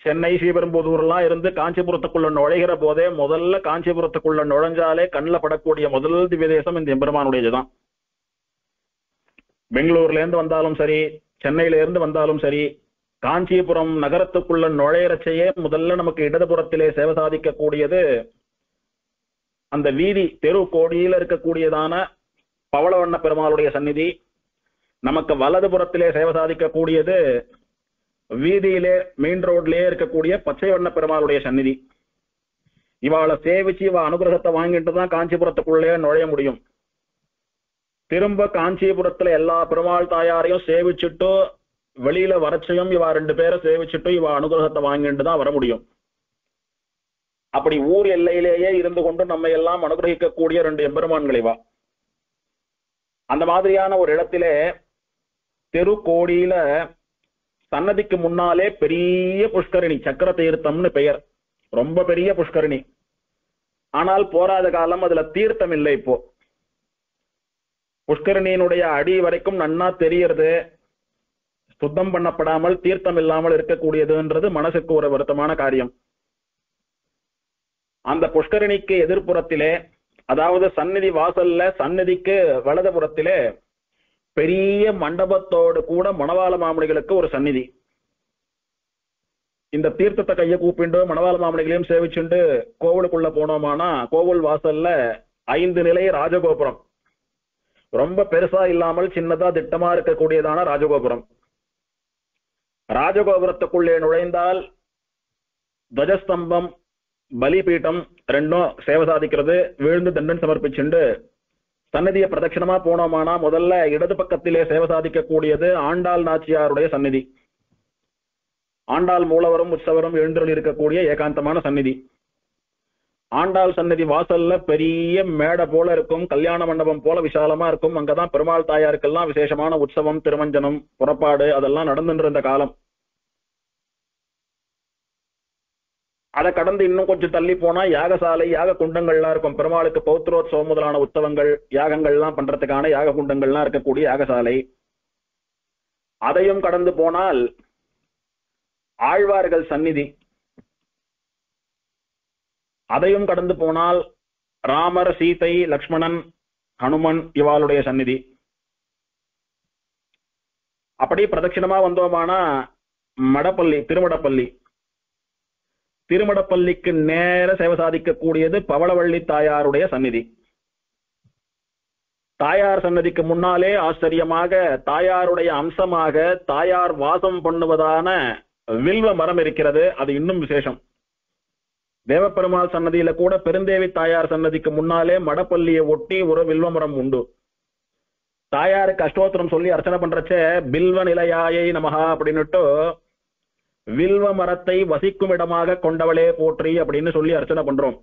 சென்னை ஸ்ரீபெரும்புதூர்லாம் இருந்து காஞ்சிபுரத்துக்குள்ள நுழைகிற போதே முதல்ல காஞ்சிபுரத்துக்குள்ள நுழைஞ்சாலே கண்ணில் படக்கூடிய முதல் திவ்ய தேசம் இந்த எம்பெருமானுடையதுதான். பெங்களூர்ல இருந்து வந்தாலும் சரி, சென்னையில இருந்து வந்தாலும் சரி, காஞ்சிபுரம் நகரத்துக்குள்ள நுழையறச்சையே முதல்ல நமக்கு இடதுபுறத்திலே சேவை சாதிக்கக்கூடியது அந்த வீதி தெரு கோடியில இருக்கக்கூடியதான பவளவண்ண பெருமாளுடைய சந்நிதி. நமக்கு வலதுபுறத்திலே சேவை சாதிக்கக்கூடியது வீதியிலே மெயின் ரோட்லயே இருக்கக்கூடிய பச்சை வண்ண பெருமாளுடைய சந்நிதி. இவாளை சேவிச்சு இவ அனுகிரகத்தை வாங்கிட்டு தான் காஞ்சிபுரத்துக்குள்ளே நுழைய முடியும். திரும்ப காஞ்சிபுரத்துல எல்லா பெருமாள் தாயாரையும் சேவிச்சுட்டு வெளியில வரச்சையும் இவா 2 பேரை சேவிச்சுட்டு இவ அனுகிரகத்தை வாங்கிட்டு தான் வர முடியும். அப்படி ஊர் எல்லையிலேயே இருந்து கொண்டு நம்ம எல்லாம் அனுகிரகிக்கக்கூடிய 2 எம்பெருமான்கள் இவா. அந்த மாதிரியான ஒரு இடத்திலே தெரு கோடியில சன்னதிக்கு முன்னாலே பெரிய புஷ்கரணி, சக்கர தீர்த்தம்னு பெயர். ரொம்ப பெரிய புஷ்கரணி. ஆனால் போராத காலம் அதுல தீர்த்தம் இல்லை. இப்போ புஷ்கரணியினுடைய அடி வரைக்கும் நன்னா தெரியறது, சுத்தம் பண்ணப்படாமல் தீர்த்தம் இல்லாமல் இருக்கக்கூடியதுன்றது மனசுக்கு ஒரு வருத்தமான காரியம். அந்த புஷ்கரணிக்கு எதிர்ப்புறத்திலே, அதாவது சந்நிதி வாசல்ல சந்நிதிக்கு வலதுபுறத்திலே பெரிய மண்டபத்தோடு கூட மணவாள மாமுனிகளுக்கு ஒரு சந்நிதி. இந்த தீர்த்தத்தை கையை கூப்பிண்டு மணவாள மாமுனிகளையும் சேவிச்சுண்டு கோவிலுக்குள்ள போனோமானா கோவில் வாசல்ல 5 நிலை ராஜகோபுரம். ரொம்ப பெருசா இல்லாமல் சின்னதா திட்டமா இருக்கக்கூடியதான ராஜகோபுரம். ராஜகோபுரத்துக்குள்ளே நுழைந்தால் துவஜஸ்தம்பம், பலிபீட்டம் 2ம் சேவை சாதிக்கிறது. விழுந்து தண்டன் சமர்ப்பிச்சுண்டு சன்னதியை பிரதட்சணமா போனோமானா முதல்ல இடது பக்கத்திலே சேவை சாதிக்கக்கூடியது ஆண்டாள் நாச்சியாருடைய சந்நிதி. ஆண்டாள் மூலவரும் உற்சவரும் எழுந்தருள் இருக்கக்கூடிய ஏகாந்தமான சந்நிதி. ஆண்டாள் சந்நிதி வாசல்ல பெரிய மேடை போல இருக்கும், கல்யாண மண்டபம் போல விசாலமா இருக்கும். அங்கதான் பெருமாள் தாயாருக்கெல்லாம் விசேஷமான உற்சவம், திருமஞ்சனம், புறப்பாடு அதெல்லாம் நடந்துட்டு இருந்த காலம். அதை கடந்து இன்னும் கொஞ்சம் தள்ளி போனா யாகசாலை, யாக குண்டங்கள்லாம் இருக்கும். பெருமாளுக்கு பௌத்திரோத்சவம் முதலான உற்சவங்கள், யாகங்கள்லாம் பண்றதுக்கான யாக குண்டங்கள்லாம் இருக்கக்கூடிய யாகசாலை. அதையும் கடந்து போனால் ஆழ்வார்கள் சந்நிதி. அதையும் கடந்து போனால் ராமர், சீதை, லக்ஷ்மணன், ஹனுமன் இவாளுடைய சந்நிதி. அப்படி பிரதட்சிணமா வந்தோமானா மடப்பள்ளி, திருமடப்பள்ளி. திருமடப்பள்ளிக்கு நேர சேவை சாதிக்கக்கூடியது பவளவள்ளி தாயாருடைய சந்நிதி. தாயார் சன்னதிக்கு முன்னாலே ஆச்சரியமாக தாயாருடைய அம்சமாக தாயார் வாசம் பண்ணுவதான வில்வ மரம் இருக்கிறது. அது இன்னும் விசேஷம். தேவப்பெருமாள் சன்னதியில கூட பெருந்தேவி தாயார் சன்னதிக்கு முன்னாலே மடப்பள்ளியை ஒட்டி ஒரு வில்வ மரம் உண்டு. தாயாருக்கு அஷ்டோத்திரம் சொல்லி அர்ச்சனை பண்றச்ச பில்வ நிலையாயை நமஹா அப்படின்னுட்டு வில்வ மரத்தை வசிக்கும் இடமாக கொண்டவளே போற்றி அப்படின்னு சொல்லி அர்ச்சனை பண்றோம்.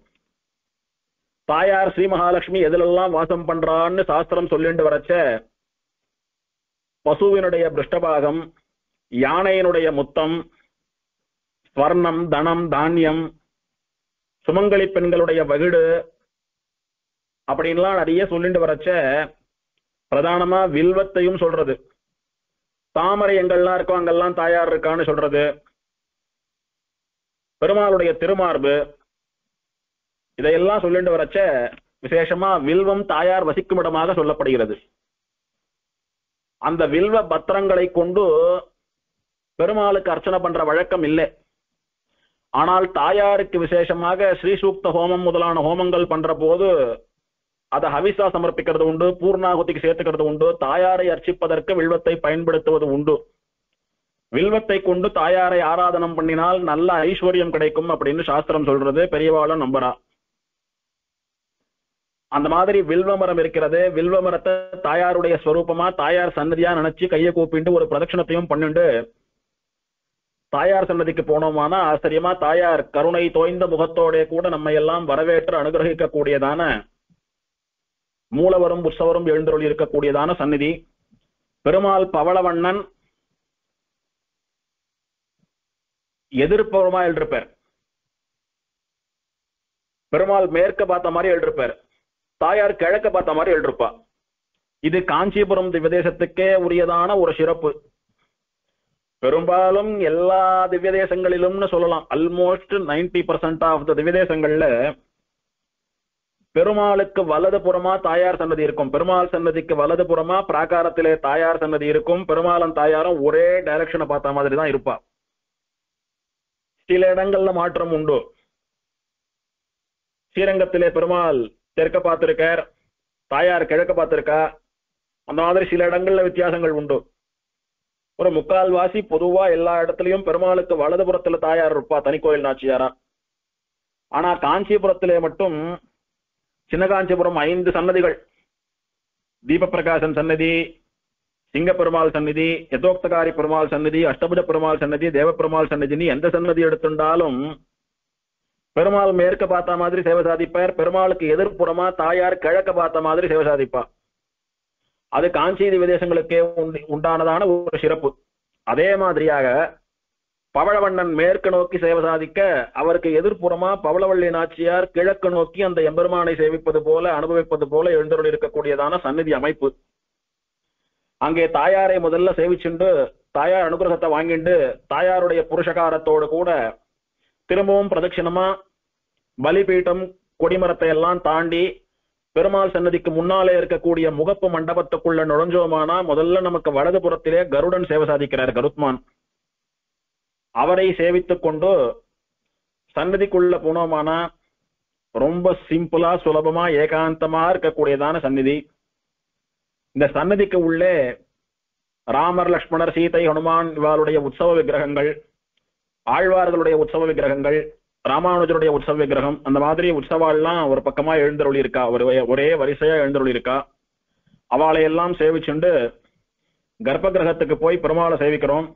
தாயார் ஸ்ரீ மகாலட்சுமி எதிலெல்லாம் வாசம் பண்றான்னு சாஸ்திரம் சொல்லிட்டு வரச்ச பசுவினுடைய பிருஷ்டபாகம், யானையினுடைய முத்தம், ஸ்வர்ணம், தனம், தானியம், சுமங்கலி பெண்களுடைய வகிடு அப்படின்லாம் நிறைய சொல்லிட்டு வரச்ச பிரதானமா வில்வத்தையும் சொல்றது. தாமரை எங்கெல்லாம் இருக்கோ அங்கெல்லாம் தாயார் இருக்கான்னு சொல்றது. பெருமாளுடைய திருமார்பு இதையெல்லாம் சொல்லிட்டு வரச்ச விசேஷமா வில்வம் தாயார் வசிக்கும் இடமாக சொல்லப்படுகிறது. அந்த வில்வ பத்திரங்களை கொண்டு பெருமாளுக்கு அர்ச்சனை பண்ற வழக்கம் இல்லை. ஆனால் தாயாருக்கு விசேஷமாக ஸ்ரீசூக்த ஹோமம் முதலான ஹோமங்கள் பண்ற போது அதை ஹவிசா சமர்ப்பிக்கிறது உண்டு, பூர்ணாகுதிக்கு சேர்த்துக்கிறது உண்டு, தாயாரை அர்ச்சிப்பதற்கு வில்வத்தை பயன்படுத்துவது உண்டு. வில்வத்தை கொண்டு தாயாரை ஆராதனம் பண்ணினால் நல்ல ஐஸ்வர்யம் கிடைக்கும் அப்படின்னு சாஸ்திரம் சொல்றது, பெரியவாளும் நம்புறா. அந்த மாதிரி வில்வ மரம் இருக்கிறது. வில்வ மரத்தை தாயாருடைய ஸ்வரூபமா தாயார் சன்னதியா நினைச்சு கையை கூப்பிட்டு ஒரு பிரதட்சணத்தையும் பண்ணிண்டு தாயார் சன்னதிக்கு போனோமானா ஆச்சரியமா தாயார் கருணை தோய்ந்த முகத்தோட கூட நம்ம எல்லாம் வரவேற்று அனுகிரகிக்க கூடியதான மூலவரும் உற்சவரும் எழுந்தருளி இருக்கக்கூடியதான சந்நிதி. பெருமாள் பவளவண்ணன் எதிர்ப்புறமா எழுதிருப்பார். பெருமாள் மேற்க பார்த்த மாதிரி எழுதிருப்பார், தாயார் கிழக்க பார்த்த மாதிரி எழுதிருப்பா. இது காஞ்சிபுரம் திவ்யதேசத்துக்கே உரியதான ஒரு சிறப்பு. பெரும்பாலும் எல்லா திவ்ய தேசங்களிலும்னு சொல்லலாம், ஆல்மோஸ்ட் 90% ஆஃப் த திவ்ய தேசங்கள்ல பெருமாளுக்கு வலது புறமா தாயார் சன்னதி இருக்கும். பெருமாள் சன்னதிக்கு வலது புறமா பிராகாரத்திலே தாயார் சன்னதி இருக்கும். பெருமாளும் தாயாரும் ஒரே டைரக்ஷனை பார்த்த மாதிரி தான் இருப்பா. சில இடங்கள்ல மாற்றம் உண்டு. ஸ்ரீரங்கத்திலே பெருமாள் தெற்க பார்த்திருக்கார், தாயார் கிழக்க பார்த்திருக்கா. அந்த மாதிரி சில இடங்கள்ல வித்தியாசங்கள் உண்டு. ஒரு முக்கால்வாசி பொதுவா எல்லா இடத்துலயும் பெருமாளுக்கு வலதுபுறத்துல தாயார் இருப்பா, தனி கோயில் நாச்சியாரா. ஆனா காஞ்சிபுரத்திலே மட்டும் சின்ன காஞ்சிபுரம் 5 சன்னதிகள், தீப பிரகாசன் சன்னதி, சிங்க பெருமாள் சன்னதி, யதோக்தகாரி பெருமாள் சன்னதி, அஷ்டபுஜ பெருமாள் சன்னதி, தேவ பெருமாள் சன்னதினு எந்த சன்னதி எடுத்துட்டாலும் பெருமாள் மேற்க பார்த்த மாதிரி சேவை சாதிப்பார். பெருமாளுக்கு எதிர்ப்புறமா தாயார் கிழக்க பார்த்த மாதிரி சேவை சாதிப்பா. அது காஞ்சி திவ்யதேசங்களுக்கே உண்டானதான ஒரு சிறப்பு. அதே மாதிரியாக பவளவண்ணன் மேற்கு நோக்கி சேவை சாதிக்க அவருக்கு எதிர்ப்புறமா பவளவள்ளி நாச்சியார் கிழக்கு நோக்கி அந்த எம்பெருமானை சேவிப்பது போல அனுபவிப்பது போல எழுந்தருள் இருக்கக்கூடியதான சந்நிதி அமைப்பு. அங்கே தாயாரை முதல்ல சேவிச்சுண்டு தாயார் அனுகிரகத்தை வாங்கிண்டு தாயாருடைய புருஷகாரத்தோடு கூட திரும்பவும் பிரதட்சிணமா பலிபீட்டம் கொடிமரத்தை எல்லாம் தாண்டி பெருமாள் சன்னதிக்கு முன்னாலே இருக்கக்கூடிய முகப்பு மண்டபத்துக்குள்ள நுழைஞ்சோமானா முதல்ல நமக்கு வலது புறத்திலே கருடன் சேவை சாதிக்கிறார், கருத்மான். அவரை சேவித்துக் கொண்டு சன்னதிக்குள்ள போனோமானா ரொம்ப சிம்பிளா சுலபமா ஏகாந்தமா இருக்கக்கூடியதான சந்நிதி. இந்த சன்னதிக்கு உள்ளே ராமர், லக்ஷ்மணர், சீதை, ஹனுமான் இவருடைய உற்சவ விக்கிரகங்கள், ஆழ்வார்களுடைய உற்சவ விக்கிரகங்கள், ராமானுஜருடைய உற்சவ விக்கிரகம், அந்த மாதிரி உற்சவாள்லாம் ஒரு பக்கமா எழுந்தருளி இருக்கா, ஒரே வரிசையா எழுந்தருளி இருக்கா. அவளை எல்லாம் சேவிச்சுண்டு கர்ப்ப கிரகத்துக்கு போய் பெருமாளை சேவிக்கிறோம்.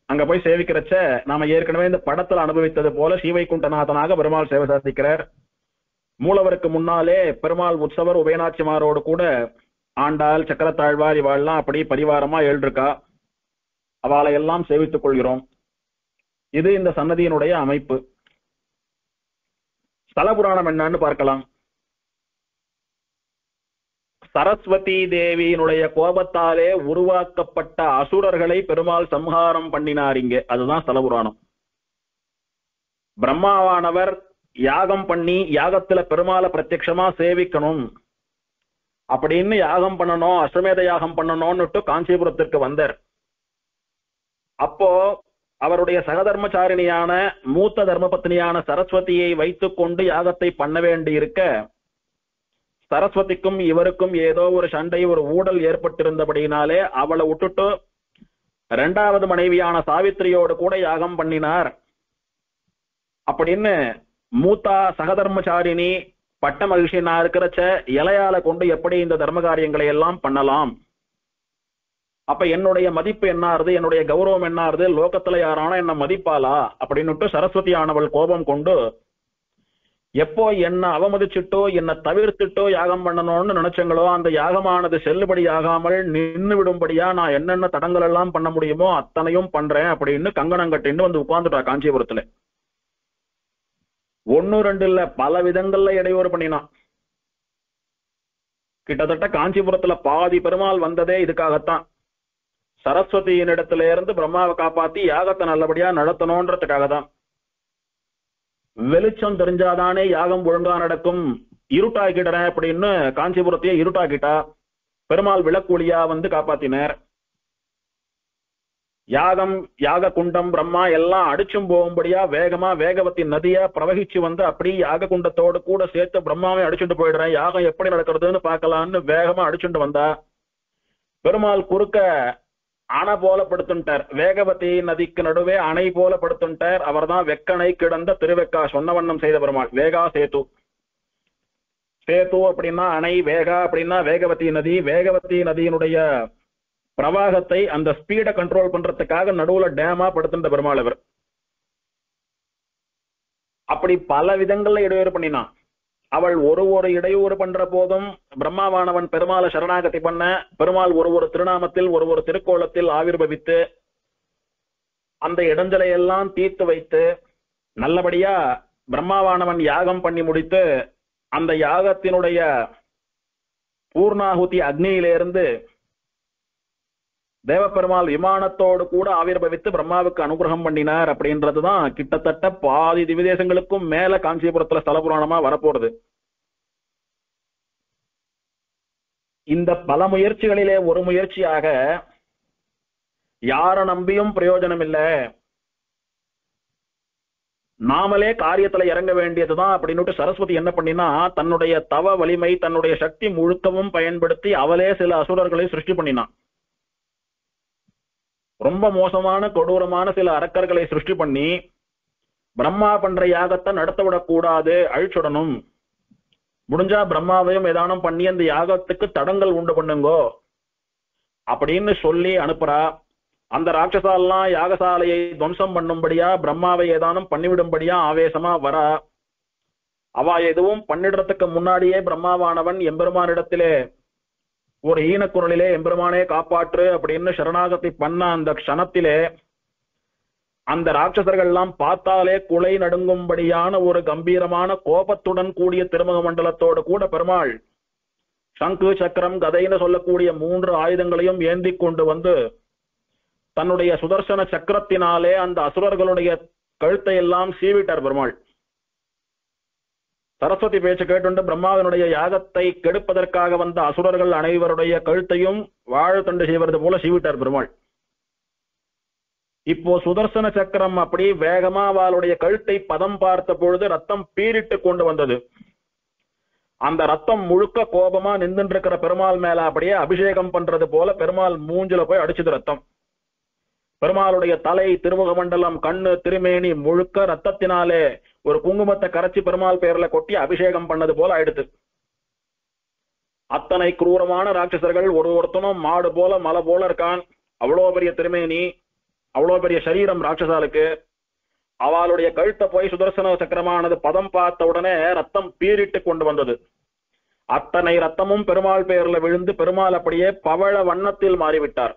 அங்க போய் சேவிக்கிறச்ச நாம ஏற்கனவே இந்த படத்துல அனுபவித்தது போல ஸ்ரீவைகுண்டநாதனாக பெருமாள் சேவை சாதிக்கிறார். மூலவருக்கு முன்னாலே பெருமாள் உற்சவர் உபயநாச்சிமாரோடு கூட ஆண்டாள், சக்கரத்தாழ்வார் இவாள்லாம் அப்படி பரிவாரமா எழுந்திருக்கா. அவளை எல்லாம் சேவித்துக் கொள்கிறோம். இது இந்த சன்னதியினுடைய அமைப்பு. ஸ்தல புராணம் என்னன்னு பார்க்கலாம். சரஸ்வதி தேவியினுடைய கோபத்தாலே உருவாக்கப்பட்ட அசுரர்களை பெருமாள் சம்ஹாரம் பண்ணினார் இங்கே. அதுதான் ஸ்தல புராணம். பிரம்மாவானவர் யாகம் பண்ணி யாகத்துல பெருமாளை பிரத்யட்சமா சேவிக்கணும் அப்படின்னு யாகம் பண்ணணும், அஸ்வமேத யாகம் பண்ணணும்னுட்டு காஞ்சிபுரத்திற்கு வந்தார். அப்போ அவருடைய சகதர்மச்சாரிணியான மூத்த தர்மபத்னியான சரஸ்வதியை வைத்துக் கொண்டு யாகத்தை பண்ண வேண்டி இருக்க, சரஸ்வதிக்கும் இவருக்கும் ஏதோ ஒரு சண்டை, ஒரு ஊடல் ஏற்பட்டிருந்தபடினாலே அவளை விட்டுட்டு 2வது மனைவியான சாவித்திரியோடு கூட யாகம் பண்ணினார் அப்படின்னு மூத்தா சகதர்மச்சாரிணி பட்ட மகிழ்ச்சி நான் இருக்கிறச்ச இலையால கொண்டு எப்படி இந்த தர்ம காரியங்களை எல்லாம் பண்ணலாம் அப்ப என்னுடைய மதிப்பு என்ன ஆறுது, என்னுடைய கௌரவம் என்ன ஆறுது, லோகத்துல யாரான என்ன மதிப்பாளா அப்படின்னுட்டு சரஸ்வதி ஆனவள் கோபம் கொண்டு எப்போ என்ன அவமதிச்சுட்டோ என்ன தவிர்த்துட்டோ யாகம் பண்ணணும்னு நினைச்சங்களோ அந்த யாகமானது செல்லுபடி ஆகாமல் நின்று விடும்படியா நான் என்னென்ன தடங்கள் எல்லாம் பண்ண முடியுமோ அத்தனையும் பண்றேன் அப்படின்னு கங்கணம் கட்டின்னு வந்து உட்கார்ந்துட்டா காஞ்சிபுரத்துல. ஒன்னு ரெண்டு இல்ல, பல விதங்கள்ல இடையூறு பண்ணினான். கிட்டத்தட்ட காஞ்சிபுரத்துல பாதி பெருமாள் வந்ததே இதுக்காகத்தான். சரஸ்வதியின் இடத்துல இருந்து பிரம்மாவை காப்பாத்தி யாகத்தை நல்லபடியா நடத்தணும்ன்றதுக்காக தான். வெளிச்சம் தெரிஞ்சாதானே யாகம் ஒழுங்கா நடக்கும், இருட்டாக்கிடுறேன் அப்படின்னு காஞ்சிபுரத்தையே இருட்டாக்கிட்டா. பெருமாள் விளக்குழியா வந்து காப்பாத்தினார். யாகம் யாக குண்டம் பிரம்மா எல்லாம் அடிச்சும் போகும்படியா வேகமா வேகவதி நதியா பிரவகிச்சு வந்து அப்படி யாக குண்டத்தோடு கூட சேர்த்து பிரம்மாவை அடிச்சுட்டு போயிடுறேன், யாகம் எப்படி நடக்கிறதுன்னு பார்க்கலான்னு வேகமா அடிச்சுட்டு வந்தா. பெருமாள் குறுக்க அணை போல படுத்துட்டார், வேகவதி நதிக்கு நடுவே அணை போல படுத்துட்டார். அவர் தான் வெக்கணை கிடந்த திருவெக்கா சொன்ன வண்ணம் செய்த பெருமாள். வேகா சேது, சேது அப்படின்னா அணை, வேகா அப்படின்னா வேகவதி நதி. வேகவதி நதியினுடைய பிரவாகத்தை அந்த ஸ்பீடை கண்ட்ரோல் பண்றதுக்காக நடுவுல டேமா படுத்துட்ட பெருமாள் அவர். அப்படி பல விதங்கள்ல இடையூறு பண்ணினான். அவள் ஒரு இடையூறு பண்ற போதும் பிரம்மாவானவன் பெருமாளை சரணாகதி பண்ண, பெருமாள் ஒரு திருநாமத்தில் ஒரு திருக்கோலத்தில் ஆவிர்பவித்து அந்த இடைஞ்சலை எல்லாம் தீர்த்து வைத்து நல்லபடியா பிரம்மாவானவன் யாகம் பண்ணி முடித்து அந்த யாகத்தினுடைய பூர்ணாகுதி அக்னியிலிருந்து தேவப்பெருமாள் விமானத்தோடு கூட ஆவிர்பவித்து பிரம்மாவுக்கு அனுகிரகம் பண்ணினார். அப்படின்றதுதான் கிட்டத்தட்ட பாதி திவ்யதேசங்களுக்கும் மேல காஞ்சிபுரத்துல ஸ்தல புராணமா வரப்போறது. இந்த பல முயற்சிகளிலே ஒரு முயற்சியாக யார நம்பியும் பிரயோஜனம் இல்லை, நாமளே காரியத்துல இறங்க வேண்டியதுதான் அப்படின்னுட்டு சரஸ்வதி என்ன பண்ணினா தன்னுடைய தவ வலிமை தன்னுடைய சக்தி முழுக்கவும் பயன்படுத்தி அவளே சில அசுரர்களை சிருஷ்டி பண்ணினான். ரொம்ப மோசமான கொடூரமான சில அரக்கர்களை சிருஷ்டி பண்ணி பிரம்மா பண்ற யாகத்தை நடத்த விடக்கூடாது, அழிச்சுடணும், முடிஞ்சா பிரம்மாவையும் ஏதானும் பண்ணி அந்த யாகத்துக்கு தடங்கள் உண்டு பண்ணுங்கோ அப்படின்னு சொல்லி அனுப்புறா. அந்த ராட்சசாலாம் யாகசாலையை துவம்சம் பண்ணும்படியா பிரம்மாவை ஏதானும் பண்ணிவிடும்படியா ஆவேசமா வரா. அவ எதுவும் பண்ணிடுறதுக்கு முன்னாடியே பிரம்மாவானவன் எம்பெருமானிடத்திலே ஒரு ஈனக்குரலிலே எம்பெருமானே காப்பாற்று அப்படின்னு சரணாகதி பண்ண அந்த க்ஷணத்திலே அந்த ராட்சசர்கள் எல்லாம் பார்த்தாலே குலை நடுங்கும்படியான ஒரு கம்பீரமான கோபத்துடன் கூடிய திருமுக மண்டலத்தோடு கூட பெருமாள் சங்கு சக்கரம் கதைன்னு சொல்லக்கூடிய 3 ஆயுதங்களையும் ஏந்தி கொண்டு வந்து தன்னுடைய சுதர்சன சக்கரத்தினாலே அந்த அசுரர்களுடைய கழுத்தை எல்லாம் சீவிட்டார் பெருமாள். சரஸ்வதி பேச்சு கேட்டுண்டு பிரம்மாவினுடைய யாகத்தை கெடுப்பதற்காக வந்த அசுரர்கள் அனைவருடைய கழுத்தையும் வாழைத்தண்டு செய்வது போல சீவிட்டார் பெருமாள். இப்போ சுதர்சன சக்கரம் அப்படி வேகமா அவளுடைய கழுத்தை பதம் பார்த்த பொழுது ரத்தம் பீரிட்டு கொண்டு வந்தது. அந்த ரத்தம் முழுக்க கோபமா நின்று இருக்கிற பெருமாள் மேல அப்படியே அபிஷேகம் பண்றது போல பெருமாள் மூஞ்சில போய் அடிச்சது ரத்தம். பெருமாளுடைய தலை, திருமுக மண்டலம், கண்ணு, திருமேனி முழுக்க ரத்தத்தினாலே ஒரு குங்குமத்தை கரைச்சி பெருமாள் பேர்ல கொட்டி அபிஷேகம் பண்ணது போல ஆயிடுது. அத்தனை குரூரமான ராட்சசர்கள் ஒருத்தனும் மாடு போல மலை போல இருக்கான். அவ்வளோ பெரிய திருமேனி, அவ்வளோ பெரிய சரீரம் ராட்சசாலுக்கு. அவளுடைய கழுத்தை போய் சுதர்சன சக்கரமானது பதம் பார்த்த உடனே ரத்தம் பீரிட்டு கொண்டு வந்தது. அத்தனை ரத்தமும் பெருமாள் பேர்ல விழுந்து பெருமாள் அப்படியே பவழ வண்ணத்தில் மாறிவிட்டார்.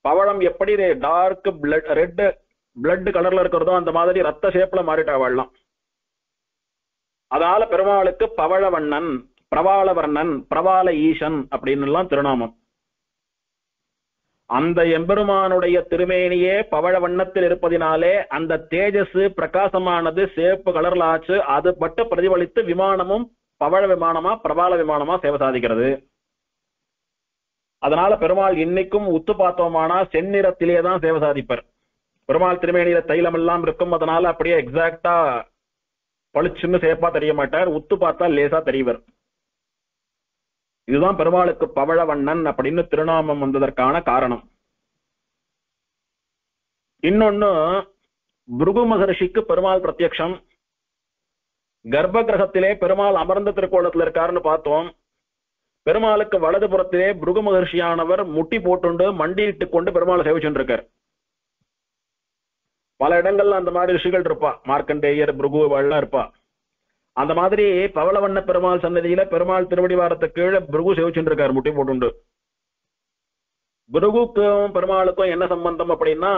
பவழம் எப்படி டார்க் ரெட் பிளட் கலர்ல இருக்கிறதோ அந்த மாதிரி ரத்த ஷேப்ல மாறிட்டாவலாம். அதனால பெருமாளுக்கு பவழவண்ணன், பிரவாளவர்ணன், பிரவாள ஈசன் அப்படின்னு எல்லாம் திருநாமம். அந்த எம்பெருமானுடைய திருமேனியே பவழ வண்ணத்தில் இருப்பதினாலே அந்த தேஜஸ் பிரகாசமானது சேப்பு கலர்ல ஆச்சு. அது பட்டு பிரதிபலித்து விமானமும் பவழ விமானமா பிரபால விமானமா சேவை சாதிக்கிறது. அதனால பெருமாள் இன்னைக்கும் உத்து பார்த்தோமானா செந்நிறத்திலே தான் சேவை சாதிப்பார். பெருமாள் திருமேனியில தைலம் எல்லாம் இருக்கும், அதனால அப்படியே எக்ஸாக்டா பளிச்சுன்னு சேப்பா தெரிய மாட்டார், உத்து பார்த்தா லேசா தெரியவர். இதுதான் பெருமாளுக்கு பவழவண்ணன் அப்படின்னு திருநாமம் வந்ததற்கான காரணம். இன்னொன்னு, பிருகு மகர்ஷிக்கு பெருமாள் பிரத்யக்ஷம். கர்ப்ப கிரகத்திலே பெருமாள் அமர்ந்த திருக்கோலத்துல இருக்காருன்னு பார்த்தோம். பெருமாளுக்கு வலதுபுறத்திலே பிருகு மகர்ஷியானவர் முட்டி போட்டுண்டு மண்டியிட்டு கொண்டு பெருமாளை சேவிச்சுட்டு இருக்கார். பல இடங்கள்ல அந்த மாதிரி ரிஷிகள் இருப்பா, மார்க்கண்டேயர் பிருகு எல்லாம் இருப்பா. அந்த மாதிரி பவளவண்ண பெருமாள் சன்னதியில பெருமாள் திருவடிவாரத்தை கீழே பிருகு சேவிச்சுட்டு இருக்காரு முட்டி போட்டுண்டு. பிருகுக்கும் பெருமாளுக்கும் என்ன சம்பந்தம் அப்படின்னா,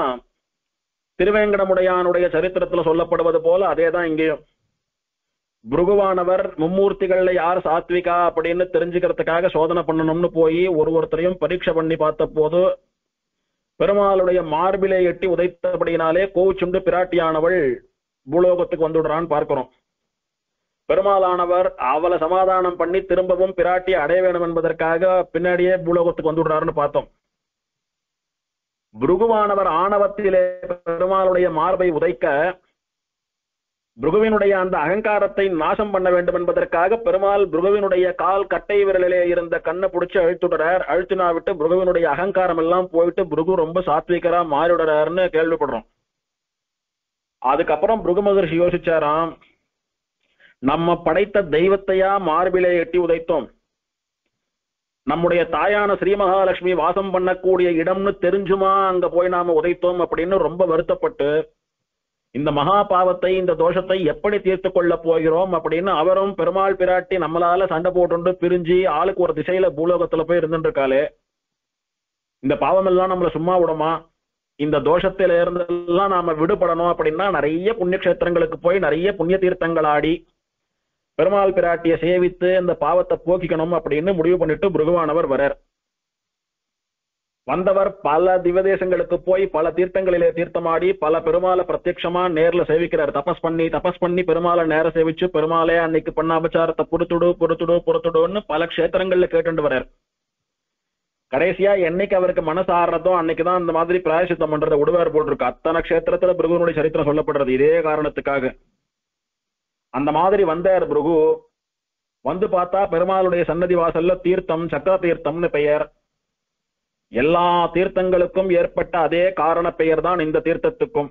திருவேங்கடமுடையானுடைய சரித்திரத்துல சொல்லப்படுவது போல அதேதான் இங்கேயும். பிருகுவானவர் மும்மூர்த்திகள்ல யார் சாத்விகா அப்படின்னு தெரிஞ்சுக்கிறதுக்காக சோதனை பண்ணணும்னு போய் ஒருத்தரையும் பரீட்சை பண்ணி பார்த்த போது பெருமாளுடைய மார்பிலை எட்டி உதைத்தபடியினாலே கோவிச்சுண்டு பிராட்டியானவள் பூலோகத்துக்கு வந்துடுறான்னு பார்க்கிறோம். பெருமாளானவர் அவளை சமாதானம் பண்ணி திரும்பவும் பிராட்டியை அடைய வேணும் என்பதற்காக பின்னாடியே பூலோகத்துக்கு வந்துடுறாருன்னு பார்த்தோம். பிருகுவானவர் ஆணவத்திலே பெருமாளுடைய மார்பை உதைக்க பிருகுவினுடைய அந்த அகங்காரத்தை நாசம் பண்ண வேண்டும் என்பதற்காக பெருமாள் பிருகுவினுடைய கால் கட்டை விரலிலே இருந்த கண்ணை பிடிச்சு அழுத்துடுறார். அழுத்தினா விட்டு பிருகுவினுடைய அகங்காரம் எல்லாம் போயிட்டு பிருகு ரொம்ப சாத்விகரா மாறிவிடுறாருன்னு கேள்விப்படுறோம். அதுக்கப்புறம் பிருகு மகர்ஷி யோசிச்சாராம், நம்ம படைத்த தெய்வத்தையா மார்பிலே எட்டி உதைத்தோம், நம்முடைய தாயான ஸ்ரீ மகாலட்சுமி வாசம் பண்ணக்கூடிய இடம்னு தெரிஞ்சுமா அங்க போய் நாம உதைத்தோம் அப்படின்னு ரொம்ப வருத்தப்பட்டு இந்த மகா பாவத்தை இந்த தோஷத்தை எப்படி தீர்த்து கொள்ள போகிறோம் அப்படின்னு அவரும் பெருமாள் பிராட்டி நம்மளால சண்டை போட்டு பிரிஞ்சு ஆளுக்கு ஒரு திசையில பூலோகத்துல போய் இருந்துட்டு இருக்காளே, இந்த பாவம் எல்லாம் நம்மள சும்மா விடுமா, இந்த தோஷத்தில இருந்தெல்லாம் நாம விடுபடணும் அப்படின்னா நிறைய புண்ணிய கஷேத்திரங்களுக்கு போய் நிறைய புண்ணிய தீர்த்தங்கள் ஆடி பெருமாள் பிராட்டியை சேவித்து இந்த பாவத்தை போக்கிக்கணும் அப்படின்னு முடிவு பண்ணிட்டு பிருகுவானவர் வரார். வந்தவர் பல திவதேசங்களுக்கு போய் பல தீர்த்தங்களிலே தீர்த்தமாடி பல பெருமாளை பிரத்யட்சமா நேர்ல சேவிக்கிறார். தபஸ் பண்ணி பெருமாளை நேர சேவிச்சு பெருமாளே அன்னைக்கு பண்ண அபச்சாரத்தை பொறுத்துடுன்னு பல கஷேத்திரங்கள்ல கேட்டு வர்றார். கடைசியா என்னைக்கு அவருக்கு மனசு ஆடுறதோ அன்னைக்குதான் அந்த மாதிரி பிராயசித்தம் பண்றதை விடுவார் போட்டிருக்கு. அத்தனை கஷேத்திரத்துல பிருகுனுடைய சரித்திரம் சொல்லப்படுறது இதே காரணத்துக்காக. அந்த மாதிரி வந்தார் பிருகு. வந்து பார்த்தா பெருமாளுடைய சன்னதி வாசல்ல தீர்த்தம் சக்கர தீர்த்தம்னு பெயர். எல்லா தீர்த்தங்களுக்கும் ஏற்பட்ட அதே காரண பெயர் தான் இந்த தீர்த்தத்துக்கும்.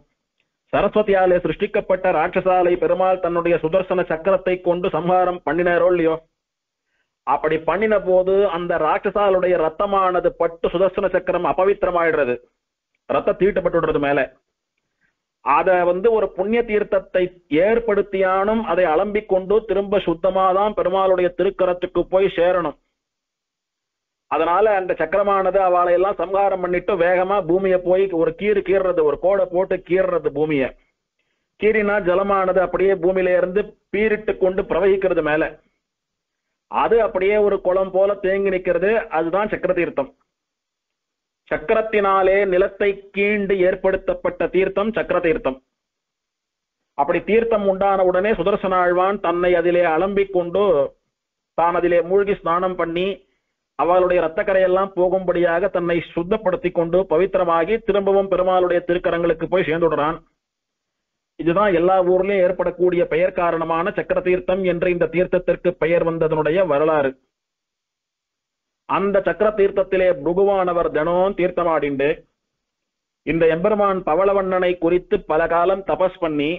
சரஸ்வதியாலே சிருஷ்டிக்கப்பட்ட ராட்சசாலை பெருமாள் தன்னுடைய சுதர்சன சக்கரத்தை கொண்டு சம்ஹாரம் பண்ணினாரோ இல்லையோ, அப்படி பண்ணின போது அந்த ராட்சசாலுடைய ரத்தமானது பட்டு சுதர்சன சக்கரம் அபவித்திரமாயிடுறது, ரத்த தீட்டப்பட்டுடுறது மேல. அத ஒரு புண்ணிய தீர்த்தத்தை ஏற்படுத்தியானும் அதை அலம்பிக் கொண்டு திரும்ப சுத்தமாதான் பெருமாளுடைய திருக்கரத்துக்கு போய் சேரணும். அதனால அந்த சக்கரமானது அவளை எல்லாம் சம்ஹாரம் பண்ணிட்டு வேகமா பூமியை போய் ஒரு கீறுறது, ஒரு கோடை போட்டு கீறுறது பூமியை. கீறினா ஜலமானது அப்படியே பூமியில இருந்து பீரிட்டு கொண்டு பிரவகிக்கிறது மேல. அது அப்படியே ஒரு குளம் போல தேங்கி நிற்கிறது. அதுதான் சக்கர தீர்த்தம். சக்கரத்தினாலே நிலத்தை கீண்டு ஏற்படுத்தப்பட்ட தீர்த்தம் சக்கர தீர்த்தம். அப்படி தீர்த்தம் உண்டான உடனே சுதர்சன ஆழ்வான் தன்னை அதிலே அலம்பிக் கொண்டு தான் அதிலே மூழ்கி ஸ்நானம் பண்ணி அவளுடைய ரத்தக்கரையெல்லாம் போகும்படியாக தன்னை சுத்தப்படுத்தி கொண்டு பவித்திரமாகி திரும்பவும் பெருமாளுடைய திருக்கரங்களுக்கு போய் சேர்ந்துடுறான். இதுதான் எல்லா ஊர்லயும் ஏற்படக்கூடிய பெயர் காரணமான சக்கர தீர்த்தம் என்ற இந்த தீர்த்தத்திற்கு பெயர் வந்ததனுடைய வரலாறு. அந்த சக்கர தீர்த்தத்திலே பிருகுவானவர் தினம் தீர்த்தமாடிண்டு இந்த எம்பெருமான் பவளவண்ணனை குறித்து பல காலம் தபஸ் பண்ணி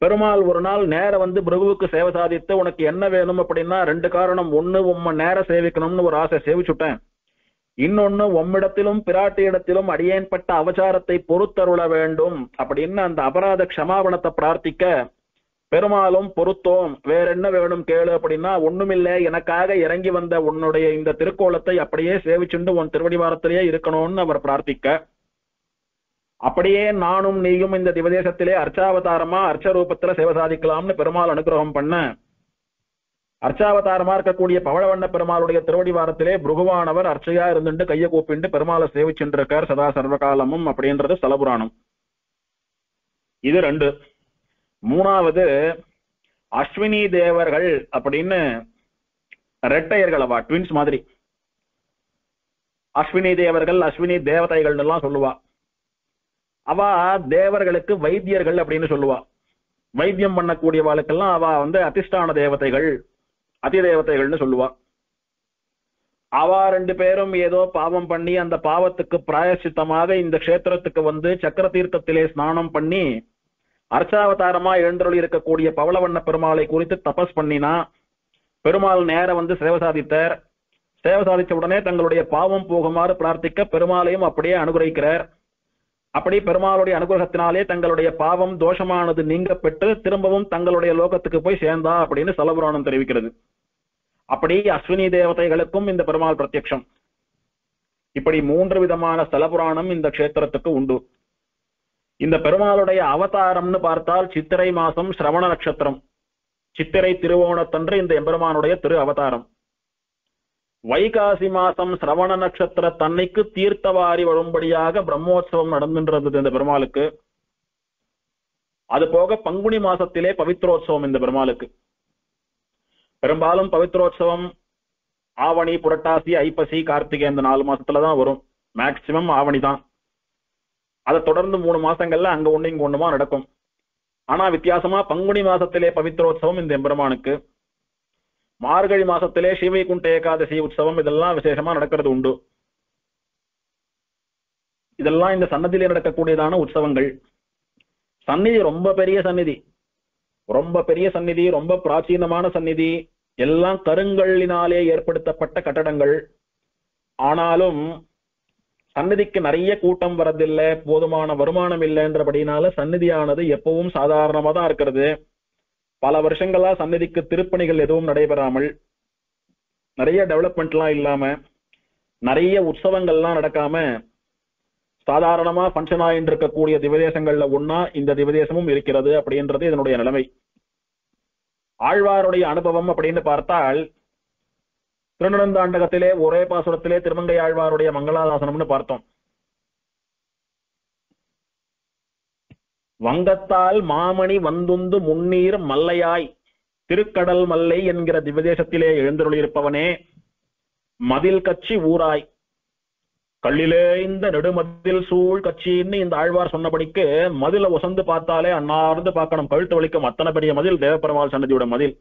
பெருமாள் ஒரு நாள் நேர பிருகுவுக்கு சேவை சாதித்து, உனக்கு என்ன வேணும் அப்படின்னா ரெண்டு காரணம். ஒண்ணு, உம்ம நேர சேவிக்கணும்னு ஒரு ஆசை, சேவிச்சுட்டேன். இன்னொன்னு, உம்மிடத்திலும் பிராட்டி இடத்திலும் அடியேன்பட்ட அவசாரத்தை பொறுத்தருள வேண்டும் அப்படின்னு அந்த அபராத க்ஷமாபணத்தை பிரார்த்திக்க பெருமாளும் பொறுத்தோம், வேற என்ன வேணும் கேளு அப்படின்னா, ஒண்ணுமில்லை, எனக்காக இறங்கி வந்த உன்னுடைய இந்த திருக்கோலத்தை அப்படியே சேவிச்சுண்டு உன் திருவடிவாரத்திலேயே இருக்கணும்னு அவர் பிரார்த்திக்க, அப்படியே நானும் நீயும் இந்த திவதேசத்திலே அர்ச்சாவதாரமா அர்ச்ச ரூபத்துல சேவை சாதிக்கலாம்னு பெருமாள் அனுகிரகம் பண்ண, அர்ச்சாவதாரமா இருக்கக்கூடிய பவளவண்ண பெருமாளுடைய திருவடிவாரத்திலே பிருகுவானவர் அர்ச்சையா இருந்துட்டு கைய கூப்பிண்டு பெருமாளை சேவிச்சுருக்கார் சதா சர்வகாலமும் அப்படின்றது ஸ்தலபுராணம். இது ரெண்டு. மூணாவது, அஸ்வினி தேவர்கள் அப்படின்னு ரெட்டையர்கள், அவா ட்வின்ஸ் மாதிரி. அஸ்வினி தேவர்கள், அஸ்வினி தேவதைகள் எல்லாம் சொல்லுவா. அவ தேவர்களுக்கு வைத்தியர்கள் அப்படின்னு சொல்லுவா. வைத்தியம் பண்ணக்கூடியவாளுக்கெல்லாம் அவ அதிஷ்டான தேவதைகள், அதிதேவதைகள்னு சொல்லுவா. அவ ரெண்டு பேரும் ஏதோ பாவம் பண்ணி அந்த பாவத்துக்கு பிராயசித்தமாக இந்த கஷேத்திரத்துக்கு சக்கர தீர்த்தத்திலே ஸ்நானம் பண்ணி அர்ச்சாவதாரமா எழுந்தருளி இருக்கக்கூடிய பவளவண்ண பெருமாளை குறித்து தபஸ் பண்ணினா, பெருமாள் நேர வந்து சேவை சாதித்தார். சேவை சாதிச்ச உடனே தங்களுடைய பாவம் போகுமாறு பிரார்த்திக்க பெருமாளையும் அப்படியே அனுகிரகிக்கிறார். அப்படி பெருமாளுடைய அனுகிரகத்தினாலே தங்களுடைய பாவம் தோஷமானது நீங்க பெற்று திரும்பவும் தங்களுடைய லோகத்துக்கு போய் சேர்ந்தா அப்படின்னு ஸ்தலபுராணம் தெரிவிக்கிறது. அப்படி அஸ்வினி தேவதைகளுக்கும் இந்த பெருமாள் பிரத்யக்ஷம். இப்படி 3 விதமான ஸ்தலபுராணம் இந்த க்ஷேத்திரத்துக்கு உண்டு. இந்த பெருமாளுடைய அவதாரம்னு பார்த்தால் சித்திரை மாசம் சிரவண நட்சத்திரம், சித்திரை திருவோணத்தன்று இந்த எம்பெருமானுடைய திரு அவதாரம். வைகாசி மாசம் சிரவண நட்சத்திர தன்னைக்கு தீர்த்தவாரி வரும்படியாக பிரம்மோற்சவம் நடந்துன்றது இந்த பெருமாளுக்கு. அது போக பங்குனி மாசத்திலே பவித்ரோத்சவம் இந்த பெருமாளுக்கு. பெரும்பாலும் பவித்ரோத்சவம் ஆவணி, புரட்டாசி, ஐப்பசி, கார்த்திகை இந்த 4 மாசத்துலதான் வரும். மேக்சிமம் ஆவணி தான். அதை தொடர்ந்து 3 மாசங்கள்ல அங்க ஒண்ணு இங்க ஒண்ணுமா நடக்கும். ஆனா வித்தியாசமா பங்குனி மாசத்திலே பவித்ரோத்சவம் இந்த எம்பெருமானுக்கு, மார்கழி மாசத்திலே ஸ்ரீவைகுண்ட ஏகாதசி உற்சவம் இதெல்லாம் விசேஷமா நடக்கிறது உண்டு. இதெல்லாம் இந்த சன்னதியிலே நடக்கக்கூடியதான உற்சவங்கள். சந்நிதி ரொம்ப பெரிய சந்நிதி, ரொம்ப பெரிய சந்நிதி, ரொம்ப பிராச்சீனமான சந்நிதி, எல்லாம் கருங்கல்லினாலே ஏற்படுத்தப்பட்ட கட்டடங்கள். ஆனாலும் சந்நிதிக்கு நிறைய கூட்டம் வரதில்லை, போதுமான வருமானம் இல்லைன்றபடினால சந்நிதியானது எப்பவும் சாதாரணமா தான் இருக்கிறது. பல வருஷங்களா சந்நிதிக்கு திருப்பணிகள் எதுவும் நடைபெறாமல், நிறைய டெவலப்மெண்ட்லாம் இல்லாம, நிறைய உற்சவங்கள்லாம் நடக்காம சாதாரணமா பங்கன் ஆயிட்டு இருக்கக்கூடிய திவதேசங்கள்ல ஒன்னா இந்த திவதேசமும் இருக்கிறது அப்படின்றது இதனுடைய நிலைமை. ஆழ்வாருடைய அனுபவம் அப்படின்னு பார்த்தால் திருநெடுந்தாண்டகத்திலே ஒரே பாசுரத்திலே திருமங்கை ஆழ்வாருடைய மங்களாதாசனம்னு பார்த்தோம். வங்கத்தால் மாமணி வந்துந்து முன்னீர் மல்லையாய் திருக்கடல் மல்லை என்கிற திவதேசத்திலே எழுந்தருளியிருப்பவனே, மதில் கட்சி ஊராய் கல்லிலே இந்த நெடுமதில் சூழ் கட்சின்னு இந்த ஆழ்வார் சொன்னபடிக்கு மதில ஒசந்து பார்த்தாலே அன்னார்ந்து பார்க்கணும், கழுத்து வலிக்கும். அத்தனை பெரிய மதில் தேவப்பெருமாள் சன்னதியோட மதில்.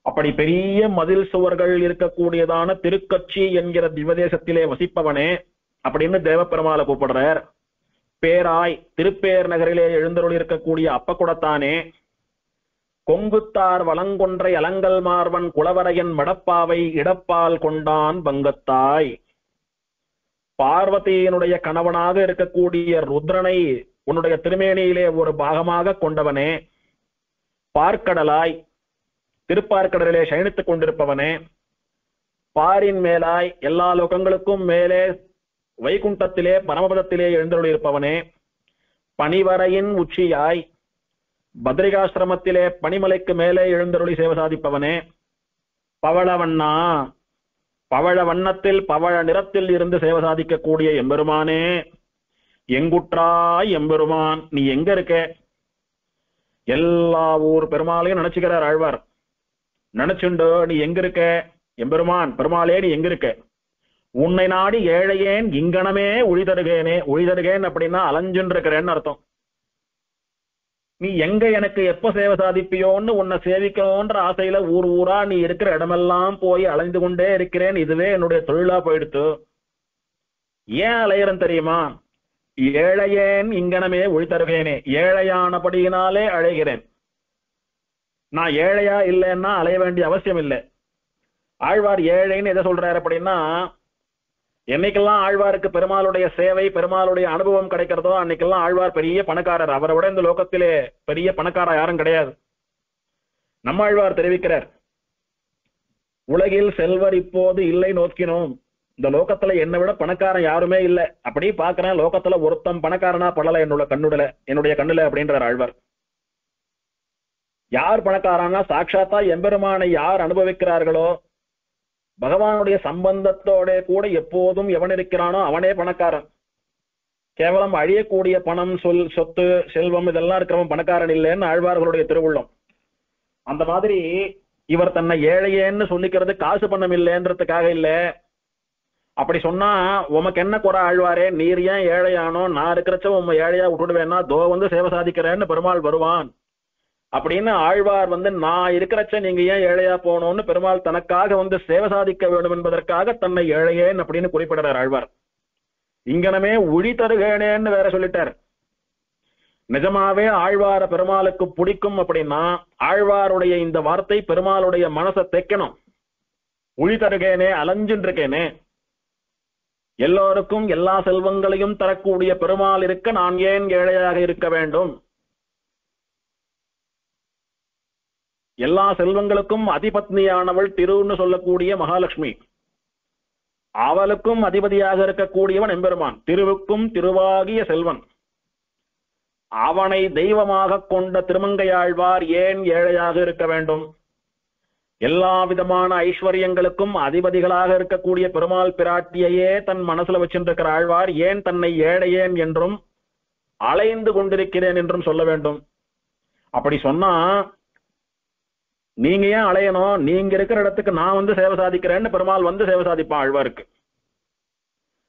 அப்படி பெரிய மதில் சுவர்கள் இருக்கக்கூடியதான திருக்கட்சி என்கிற திவதேசத்திலே வசிப்பவனே அப்படின்னு தேவப்பெருமாளை கூப்பிடுறார். பேராய் திருப்பேர் நகரிலே எழுந்தருள் இருக்கக்கூடிய அப்பகுடத்தானே, கொங்குத்தார் வளங்கொன்றை அலங்கல் மார்வன் குளவரையன் மடப்பாவை இடப்பால் கொண்டான் பங்கத்தாய், பார்வதியினுடைய கணவனாக இருக்கக்கூடிய ருத்ரனை உன்னுடைய திருமேனியிலே ஒரு பாகமாக கொண்டவனே, பார்க்கடலாய் திருப்பார்க்கடலிலே சயனித்துக் கொண்டிருப்பவனே, பாரின் மேலாய் எல்லா லோகங்களுக்கும் மேலே வைகுண்டத்திலே பரமபதத்திலே எழுந்தருளியிருப்பவனே, பனிவரையின் உச்சியாய் பத்ரிகாசிரமத்திலே பனிமலைக்கு மேலே எழுந்தருளி சேவை சாதிப்பவனே, பவளவண்ணா பவழ வண்ணத்தில் பவழ நிறத்தில் இருந்து சேவை சாதிக்கக்கூடிய எம்பெருமானே, எங்குற்றாய் எம்பெருமான் நீ எங்க இருக்க? எல்லா ஊர் பெருமாளையும் நினைச்சுக்கிறார் ஆழ்வார். நினைச்சுண்டோ நீ எங்க இருக்க எம்பெருமான்? பெருமாளே நீ எங்க இருக்க? உன்னை நாடி ஏழையேன் இங்கனமே ஒழிதருகேனே. ஒழிதருகேன் அப்படின்னா அலைஞ்சுன்னு இருக்கிறேன்னு அர்த்தம். நீ எங்க எனக்கு எப்ப சேவை சாதிப்பியோன்னு உன்னை சேவிக்கணும்ன்ற ஆசையில ஊர் ஊரா நீ இருக்கிற இடமெல்லாம் போய் அலைந்து கொண்டே இருக்கிறேன். இதுவே என்னுடைய தொழிலா போயிடுத்து. ஏன் அலையிறன் தெரியுமா? ஏழையேன் இங்கனமே ஒழிதருகேனே. ஏழையானபடியினாலே அழைகிறேன். நான் ஏழையா இல்லைன்னா அலைய வேண்டிய அவசியம் இல்லை. ஆழ்வார் ஏழைன்னு எதை சொல்றாரு அப்படின்னா, என்னைக்கெல்லாம் ஆழ்வாருக்கு பெருமாளுடைய சேவை பெருமாளுடைய அனுபவம் கிடைக்கிறதோ அன்னைக்கெல்லாம் ஆழ்வார் பெரிய பணக்காரர். அவரை விட இந்த லோகத்திலே பெரிய பணக்கார யாரும் கிடையாது. நம்ம ஆழ்வார் தெரிவிக்கிறார், உலகில் செல்வர் இப்போது இல்லை நோக்கினோம். இந்த லோகத்துல என்னை விட பணக்காரன் யாருமே இல்லை. அப்படி பாக்குறேன், லோகத்துல ஒருத்தம் பணக்காரனா படல என்னுடைய கண்ணுல அப்படின்றார் ஆழ்வார். யார் பணக்காரனா? சாட்சாத்தா எம்பெருமானை யார் அனுபவிக்கிறார்களோ, பகவானுடைய சம்பந்தத்தோட கூட எப்போதும் எவன் இருக்கிறானோ அவனே பணக்காரன். கேவலம் அழியக்கூடிய பணம், சொத்து, செல்வம் இதெல்லாம் இருக்கிறவன் பணக்காரன் இல்லைன்னு ஆழ்வார்களுடைய திருவுள்ளம். அந்த மாதிரி இவர் தன்னை ஏழையேன்னு சொல்லிக்கிறது காசு பணம் இல்லைன்றதுக்காக இல்ல. அப்படி சொன்னா உமக்கு என்ன குறை ஆழ்வாரே, நீர் ஏன் ஏழையானோ? நான் இருக்கிறச்ச உம்ம ஏழையா விட்டுடுவேன்னா தோ வந்து சேவை சாதிக்கிறேன்னு பெருமாள் வருவான் அப்படின்னு ஆழ்வார் நான் இருக்கிறச்ச நீங்க ஏன் ஏழையா போனோம்னு பெருமாள் தனக்காக சேவை சாதிக்க வேண்டும் என்பதற்காக தன்னை ஏழையேன் அப்படின்னு குறிப்பிடுறார் ஆழ்வார். இங்கனமே ஒழி தருகேனேன்னு வேற சொல்லிட்டார். நிஜமாவே ஆழ்வார பெருமாளுக்கு பிடிக்கும் அப்படின்னா ஆழ்வாருடைய இந்த வார்த்தை பெருமாளுடைய மனசை தைக்கணும். உழி தருகேனே, அலைஞ்சுட்டு இருக்கேனே, எல்லோருக்கும் எல்லா செல்வங்களையும் தரக்கூடிய பெருமாள் இருக்க நான் ஏன் ஏழையாக இருக்க வேண்டும்? எல்லா செல்வங்களுக்கும் அதிபத்னியானவள் திருன்னு சொல்லக்கூடிய மகாலட்சுமி, அவளுக்கும் அதிபதியாக இருக்கக்கூடியவன் எம்பெருமான், திருவுக்கும் திருவாகிய செல்வன். அவனை தெய்வமாக கொண்ட திருமங்கையாழ்வார் ஏன் ஏழையாக இருக்க வேண்டும்? எல்லா விதமான ஐஸ்வர்யங்களுக்கும் அதிபதிகளாக இருக்கக்கூடிய பெருமாள் பிராட்டியையே தன் மனசுல வச்சிருக்கிற ஆழ்வார் ஏன் தன்னை ஏழையேன் என்றும் அலைந்து கொண்டிருக்கிறேன் என்றும் சொல்ல வேண்டும்? அப்படி சொன்னா நீங்க ஏன் அலையணும்? நீங்க இருக்கிற இடத்துக்கு நான் வந்து சேவை சாதிக்கிறேன்னு பெருமாள் வந்து சேவை சாதிப்பான் ஆழ்வாருக்கு.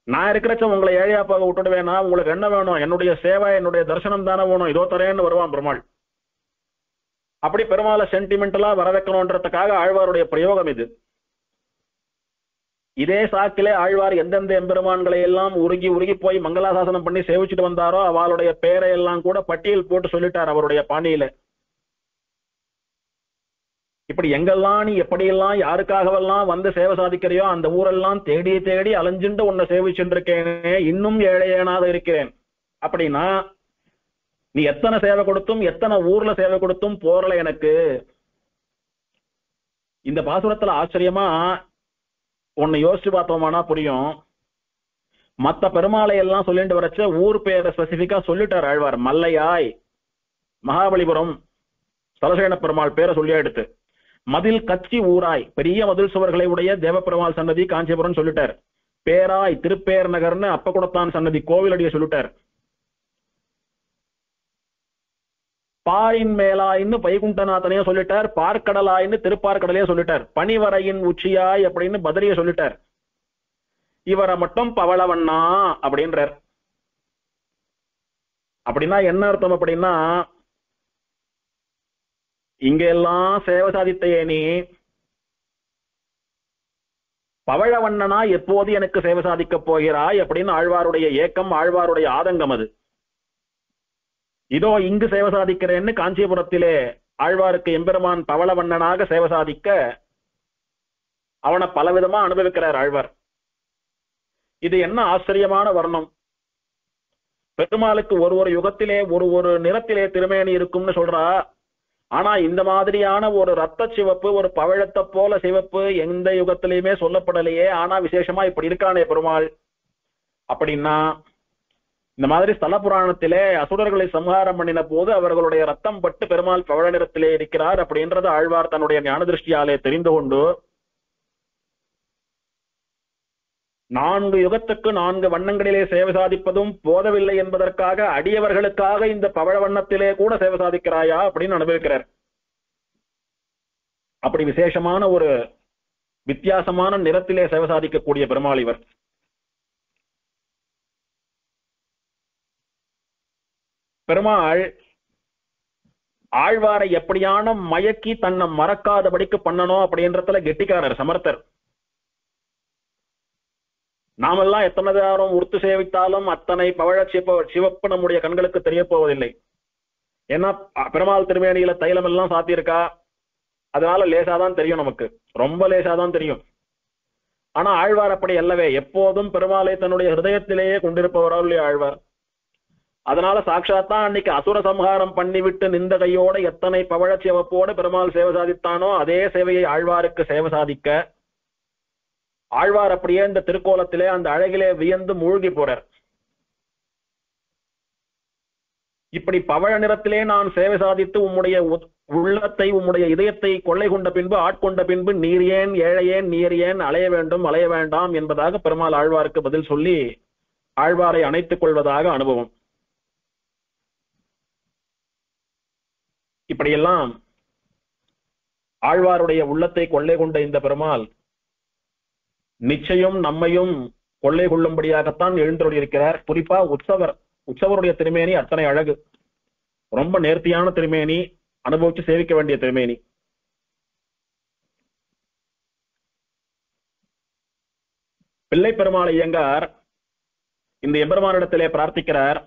நான் இருக்கிறச்ச உங்களை ஏழையா போக விட்டுடுவேனா? உங்களுக்கு என்ன வேணும்? என்னுடைய சேவை, என்னுடைய தரிசனம் தானே வேணும், இதோ தரேன்னு வருவான் பெருமாள். அப்படி பெருமாளை சென்டிமெண்டலா வர வைக்கணும்ன்றதுக்காக ஆழ்வாருடைய பிரயோகம் இது. இதே சாக்கிலே ஆழ்வார் எந்தெந்த எம்பெருமான்களை எல்லாம் உருகி உருகி போய் மங்களாசாசனம் பண்ணி சேவிச்சுட்டு வந்தாரோ அவளுடைய பேரை எல்லாம் கூட பட்டியல் போட்டு சொல்லிட்டார் அவருடைய பாணியில. இப்படி எங்கெல்லாம் நீ எப்படியெல்லாம் யாருக்காகவெல்லாம் வந்து சேவை சாதிக்கிறையோ அந்த ஊரெல்லாம் தேடி தேடி அலைஞ்சுண்டு உன்னை சேவிச்சுருக்கேனே, இன்னும் ஏழையனாக இருக்கிறேன். அப்படின்னா நீ எத்தனை சேவை கொடுத்தும் எத்தனை ஊர்ல சேவை கொடுத்தும் போறல எனக்கு. இந்த பாசுரத்துல ஆச்சரியமா ஒன்னு யோசிச்சு பார்த்தோமானா புரியும். மத்த பெருமாளை எல்லாம் சொல்லிட்டு வரச்ச ஊர் பேரை ஸ்பெசிபிக்கா சொல்லிட்டார் ஆழ்வார். மல்லையாய், மகாபலிபுரம், ஸ்தலசேன பெருமாள் பேரை சொல்லியா எடுத்து, மதில் கச்சி ஊராய், பெரிய மதில் சுவர்களை உடைய தேவப்பெருமாள் சன்னதி காஞ்சிபுரம் சொல்லிட்டார். பேராய், திருப்பேர் நகர்னு அப்பகுடத்தான் சன்னதி கோவிலடியை சொல்லிட்டார். பாரின் மேலாயின்னு வைகுண்டநாதனையும் சொல்லிட்டார். பார்க்கடலாயின்னு திருப்பார்கடலையே சொல்லிட்டார். பனிவரையின் உச்சியாய் அப்படின்னு பதரிய சொல்லிட்டார். இவரை மட்டும் பவளவண்ணா அப்படின்றார். அப்படின்னா என்ன அர்த்தம்? அப்படின்னா இங்க எல்லாம் சேவை சாதித்தையே நீ பவழவண்ணனா எப்போது எனக்கு சேவை சாதிக்க போகிறாய் அப்படின்னு ஆழ்வாருடைய ஏக்கம், ஆழ்வாருடைய ஆதங்கம் அது. இதோ இங்கு சேவை சாதிக்கிறேன்னு காஞ்சிபுரத்திலே ஆழ்வாருக்கு எம்பெருமான் பவளவண்ணனாக சேவை சாதிக்க அவனை பலவிதமா அனுபவிக்கிறார் ஆழ்வார். இது என்ன ஆச்சரியமான வர்ணம்! பெருமாளுக்கு ஒரு ஒரு யுகத்திலே ஒரு ஒரு நிறத்திலே திருமேனி இருக்கும்னு சொல்றா. ஆனா இந்த மாதிரியான ஒரு ரத்த சிவப்பு, ஒரு பவழத்தை போல சிவப்பு எந்த யுகத்திலையுமே சொல்லப்படலையே. ஆனா விசேஷமா இப்படி இருக்கானே பெருமாள். அப்படின்னா இந்த மாதிரி ஸ்தல புராணத்திலே அசுரர்களை சம்ஹாரம் பண்ணின போது அவர்களுடைய ரத்தம் பட்டு பெருமாள் பவழ நிறத்திலே இருக்கிறார் அப்படின்றது ஆழ்வார் தன்னுடைய ஞான திருஷ்டியாலே தெரிந்து கொண்டு 4 யுகத்துக்கு 4 வண்ணங்களிலே சேவை சாதிப்பதும் போதவில்லை என்பதற்காக அடியவர்களுக்காக இந்த பவழ வண்ணத்திலே கூட சேவை சாதிக்கிறாயா அப்படின்னு அனுபவிக்கிறார். அப்படி விசேஷமான ஒரு வித்தியாசமான நிறத்திலே சேவை சாதிக்கக்கூடிய பெருமாள் இவர். பெருமாள் ஆழ்வாரை எப்படியான மயக்கி தன்னை மறக்காதபடிக்கு பண்ணணும் அப்படின்றதுல கெட்டிக்காரர், சமர்த்தர். நாமெல்லாம் எத்தனை நேரம் உறுத்து சேவித்தாலும் அத்தனை பவழ சிவப்பு நம்முடைய கண்களுக்கு தெரிய போவதில்லை. ஏன்னா பெருமாள் திருமேனியில தைலம் எல்லாம் சாத்தியிருக்கா, அதனால லேசாதான் தெரியும், நமக்கு ரொம்ப லேசாதான் தெரியும். ஆனா ஆழ்வார் அப்படி அல்லவே, எப்போதும் பெருமாளை தன்னுடைய ஹிருதயத்திலேயே கொண்டிருப்பவரோ இல்லையா ஆழ்வார். அதனால சாட்சாத்தான் அன்னைக்கு அசுர சம்ஹாரம் பண்ணிவிட்டு நின்ற கையோட எத்தனை பவழ சிவப்போடு பெருமாள் சேவை சாதித்தானோ அதே சேவையை ஆழ்வாருக்கு சேவை சாதிக்க ஆழ்வார் அப்படியே இந்த திருக்கோலத்திலே அந்த அழகிலே வியந்து மூழ்கி போறார். இப்படி பவழ நிறத்திலே நான் சேவை சாதித்து உம்முடைய உள்ளத்தை, உம்முடைய இதயத்தை கொள்ளை கொண்ட பின்பு, ஆட்கொண்ட பின்பு நீர் ஏன் ஏழையேன், நீர் ஏன் அலைய வேண்டும், அலைய வேண்டாம் என்பதாக பெருமாள் ஆழ்வாருக்கு பதில் சொல்லி ஆழ்வாரை அணைத்துக் கொள்வதாக அனுபவம். இப்படியெல்லாம் ஆழ்வாருடைய உள்ளத்தை கொள்ளை கொண்ட இந்த பெருமாள் நிச்சயம் நம்மையும் கொள்ளை கொள்ளும்படியாகத்தான் எழுந்தருளியிருக்கிறார். குறிப்பா உற்சவருடைய திருமேனி அத்தனை அழகு, ரொம்ப நேர்த்தியான திருமேனி, அனுபவிச்சு சேவிக்க வேண்டிய திருமேனி. பிள்ளை பெருமாள் ஐயங்கார் இந்த எம்பெருமானிடத்திலே பிரார்த்திக்கிறார்.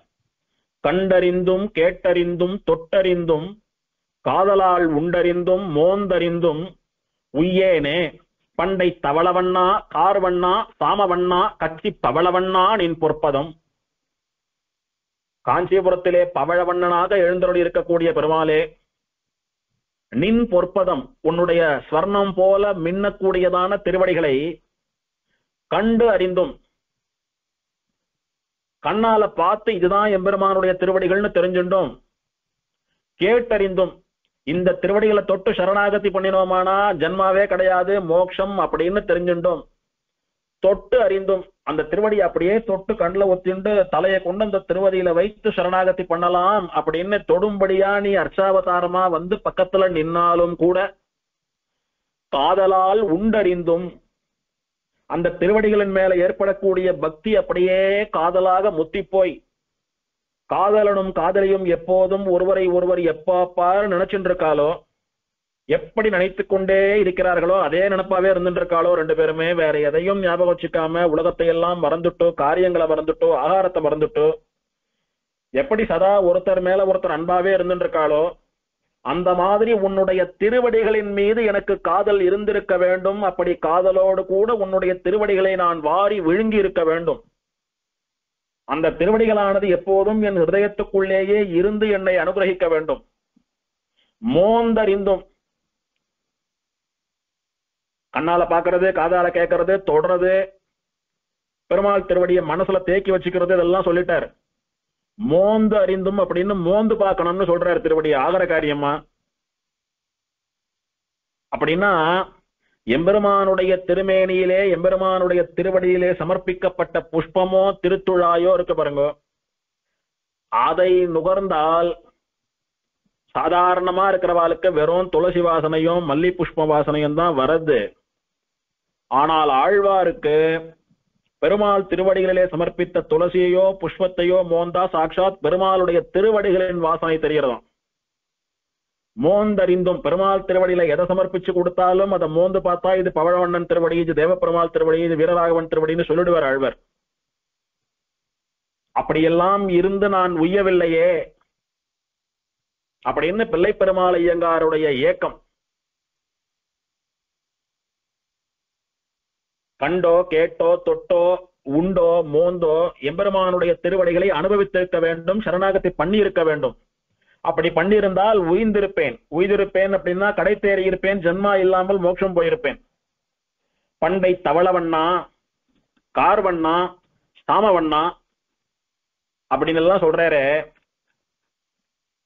கண்டறிந்தும் கேட்டறிந்தும் தொட்டறிந்தும் காதலால் உண்டறிந்தும் மோந்தறிந்தும் உய்யேனே பண்டை தவளவண்ணா கார்வண்ணா சாமவண்ணா கட்சி பவளவண்ணா நின் பொற்பதம். காஞ்சிபுரத்திலே பவளவண்ணனாக எழுந்தருளி இருக்கக்கூடிய பெருமாளே, நின் பொற்பதம் உன்னுடைய ஸ்வர்ணம் போல மின்னக்கூடியதான திருவடிகளை கண்டு அறிந்தும், கண்ணால பார்த்து இதுதான் எம்பெருமானுடைய திருவடிகள்னு தெரிஞ்சுட்டோம், கேட்டறிந்தும் இந்த திருவடிகளை தொட்டு சரணாகதி பண்ணினோமானா ஜன்மாவே கிடையாது மோட்சம் அப்படின்னு தெரிஞ்சுட்டோம், தொட்டு அறிந்தும் அந்த திருவடி அப்படியே தொட்டு கண்ணுல ஒத்திண்டு தலையை கொண்டு அந்த திருவடியில வைத்து சரணாகதி பண்ணலாம் அப்படின்னு தொடும்படியா நீ அர்ச்சாவதாரமா வந்து பக்கத்துல நின்னாலும் கூட காதலால் உண்டறிந்தும் அந்த திருவடிகளின் மேல ஏற்படக்கூடிய பக்தி அப்படியே காதலாக முத்தி போய், காதலனும் காதலியும் எப்போதும் ஒருவரை ஒருவர் எப்பாப்பாரு நினைச்சுட்டு இருக்காளோ, எப்படி நினைத்து கொண்டே இருக்கிறார்களோ அதே நினைப்பாவே இருந்துட்டு இருக்காளோ ரெண்டு பேருமே, வேற எதையும் ஞாபகம் வச்சுக்காம உலகத்தை எல்லாம் மறந்துட்டோ, காரியங்களை மறந்துட்டோ, ஆகாரத்தை மறந்துட்டோ, எப்படி சதா ஒருத்தர் மேல ஒருத்தர் அன்பாவே இருந்துட்டு இருக்காளோ அந்த மாதிரி உன்னுடைய திருவடிகளின் மீது எனக்கு காதல் இருந்திருக்க வேண்டும். அப்படி காதலோடு கூட உன்னுடைய திருவடிகளை நான் வாரி விழுங்கி இருக்க வேண்டும். அந்த திருவடிகளானது எப்போதும் என் ஹிருதயத்துக்குள்ளேயே இருந்து என்னை அனுகிரகிக்க வேண்டும். மோந்தறிந்தும் கண்ணால பாக்குறது, காதால கேட்கறது, தொடறது, பெருமாள் திருவடியை மனசுல தேக்கி வச்சுக்கிறது, இதெல்லாம் சொல்லிட்டார். மோந்து அறிந்தும் அப்படின்னு மோந்து பார்க்கணும்னு சொல்றாரு திருவடி. ஆகர காரியமா அப்படின்னா எம்பெருமானுடைய திருமேனியிலே எம்பெருமானுடைய திருவடியிலே சமர்ப்பிக்கப்பட்ட புஷ்பமோ திருத்துழாயோ இருக்கு பாருங்க, அதை நுகர்ந்தால் சாதாரணமா இருக்கிறவாளுக்கு வெறும் துளசி வாசனையும் மல்லி புஷ்ப வாசனையும் தான் வருது. ஆனால் ஆழ்வாருக்கு பெருமாள் திருவடிகளிலே சமர்ப்பித்த துளசியையோ புஷ்பத்தையோ மோந்தா சாட்சாத் பெருமாளுடைய திருவடிகளின் வாசனை தெரிகிறதாம். மோந்தறிந்தும் பெருமாள் திருவடியில எதை சமர்ப்பிச்சு கொடுத்தாலும் அதை மோந்து பார்த்தா இது பவழவண்ணன் திருவடி, இது தேவப்பெருமாள் திருவடி, இது வீரராகவன் திருவடின்னு சொல்லிடுவார் ஆழ்வர். அப்படியெல்லாம் இருந்து நான் உய்யவில்லையே அப்படின்னு பிள்ளை பெருமாள் ஐயங்காருடைய ஏக்கம். கண்டோ கேட்டோ தொட்டோ உண்டோ மோந்தோ எம்பெருமானுடைய திருவடிகளை அனுபவித்திருக்க வேண்டும், சரணாகதி பண்ணி இருக்க வேண்டும். அப்படி பண்ணியிருந்தால் உயிர்ந்திருப்பேன். உயிர்ந்திருப்பேன் அப்படின்னா கடை தேறி இருப்பேன், ஜன்மா இல்லாமல் மோட்சம் போயிருப்பேன். பண்டை தவளவண்ணா கார்வண்ணா சாமவண்ணா அப்படின்னு எல்லாம் சொல்றாரு.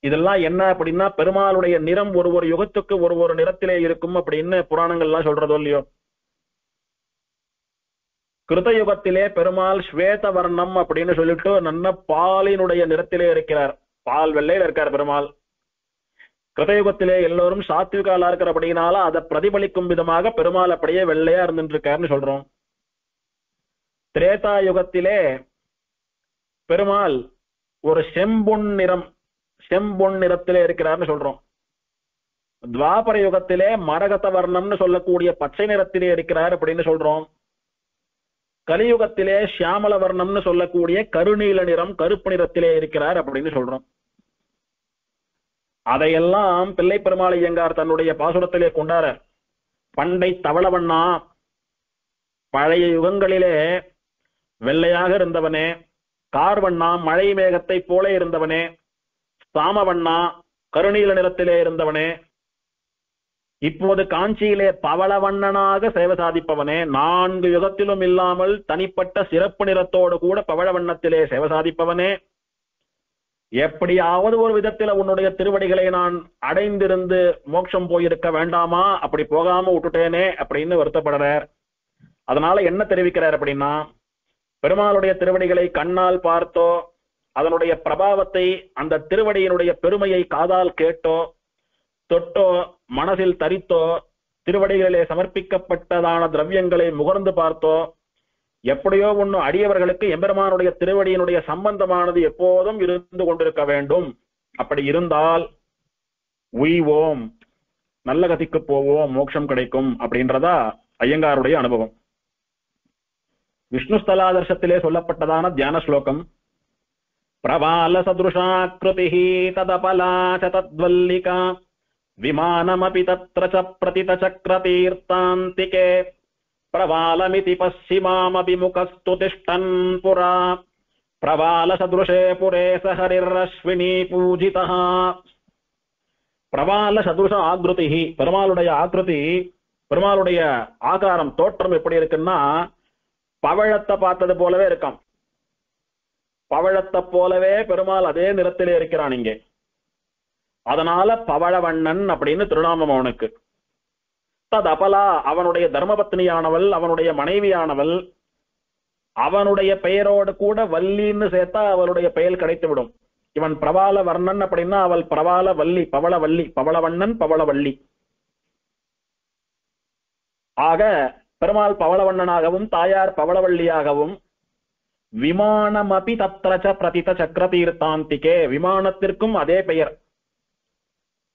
இதெல்லாம் என்ன அப்படின்னா பெருமாளுடைய நிறம் ஒரு ஒரு யுகத்துக்கு ஒரு ஒரு நிறத்திலே இருக்கும் அப்படின்னு புராணங்கள்லாம் சொல்றதோ இல்லையோ. கிருதயுகத்திலே பெருமாள் ஸ்வேத வர்ணம் அப்படின்னு சொல்லிட்டு நல்ல பாலினுடைய நிறத்திலே இருக்கிறார், பால் வெள்ளையில இருக்கார் பெருமாள். கிருதயுகத்திலே எல்லோரும் சாத்விகாலா இருக்கிற அப்படின்னால அதை பிரதிபலிக்கும் விதமாக பெருமாள் அப்படியே வெள்ளையா இருந்துட்டு இருக்காருன்னு சொல்றோம். திரேதா யுகத்திலே பெருமாள் ஒரு செம்பொன் நிறத்திலே இருக்கிறார்னு சொல்றோம். துவாபர யுகத்திலே மரகத வர்ணம்னு சொல்லக்கூடிய பச்சை நிறத்திலே இருக்கிறார் அப்படின்னு சொல்றோம். கலியுகத்திலே சியாமல வர்ணம்னு சொல்லக்கூடிய கருநீல நிறம் கருப்பு நிறத்திலே இருக்கிறார் அப்படின்னு சொல்றோம். அதையெல்லாம் பிள்ளை பெருமாள் ஐயங்கார் தன்னுடைய பாசுரத்திலே கொண்டார. பண்டை தவளவண்ணா பழைய யுகங்களிலே வெள்ளையாக இருந்தவனே, கார்வண்ணா மழை மேகத்தை போல இருந்தவனே, சாமவண்ணா கருநீல நிறத்திலே இருந்தவனே, இப்போது காஞ்சியிலே பவளவண்ணனாக சேவை சாதிப்பவனே, 4 யுகத்திலும் இல்லாமல் தனிப்பட்ட சிறப்பு நிறத்தோடு கூட பவளவண்ணத்திலே சேவை சாதிப்பவனே, எப்படியாவது ஒரு விதத்தில் உன்னுடைய திருவடிகளை நான் அடைந்திருந்து மோட்சம் போயிருக்க வேண்டாமா, அப்படி போகாம விட்டுட்டேனே அப்படின்னு வருத்தப்படுறார். அதனால என்ன தெரிவிக்கிறார் அப்படின்னா, பெருமாளுடைய திருவடிகளை கண்ணால் பார்த்தோ, அதனுடைய பிரபாவத்தை அந்த திருவடியினுடைய பெருமையை காதால் கேட்டோ தொட்டோ மனசில் தரித்தோ திருவடிகளிலே சமர்ப்பிக்கப்பட்டதான திரவியங்களை முகர்ந்து பார்த்தோ எப்படியோ ஒண்ணு அடியவர்களுக்கு எம்பெருமானுடைய திருவடியினுடைய சம்பந்தமானது எப்போதும் இருந்து கொண்டிருக்க வேண்டும். அப்படி இருந்தால் உய்வோம், நல்ல கதிக்கு போவோம், மோட்சம் கிடைக்கும் அப்படின்றதா ஐயங்காருடைய அனுபவம். விஷ்ணு ஸ்தலாதர்சத்திலே சொல்லப்பட்டதான தியான ஸ்லோகம். பிரபால சதுருஷாக்ருதிஹ ததபலா ச தத்வல்லிகா விமானமபி தத்ர ச பிரதித சக்ரதீர்த்தாந்திகே பிரபாலமிதி பஸ்சிமாமபிமுகஸ்து திஷ்டன் புரா பிரபால சதுருஷே புரே சஹரிரஸ்வினி பூஜிதः. பிரபால சதுருஷ ஆக்ருதிஹி, பெருமாளுடைய ஆக்ருதி, பெருமாளுடைய ஆகாரம் தோற்றம் எப்படி இருக்குன்னா பவழத்தை பார்த்தது போலவே இருக்காம். பவழத்தை போலவே பெருமாள் அதே நிறத்திலே இருக்கிறான் இங்கே. அதனால பவழவண்ணன் அப்படின்னு திருநாமம் அவனுக்கு. தத் அபலா, அவனுடைய தர்மபத்னியானவள், அவனுடைய மனைவியானவள், அவனுடைய பெயரோடு கூட வள்ளின்னு சேர்த்தா அவளுடைய பெயர் கிடைத்துவிடும். இவன் பிரபால வர்ணன் அப்படின்னா அவள் பிரபால வள்ளி, பவளவள்ளி, பவளவண்ணன் பவளவள்ளி. ஆக பெருமாள் பவளவண்ணனாகவும் தாயார் பவளவள்ளியாகவும் விமானமபி தத்ரச்ச பிரதித சக்கரதீர்த்தாந்திகே, விமானத்திற்கும் அதே பெயர்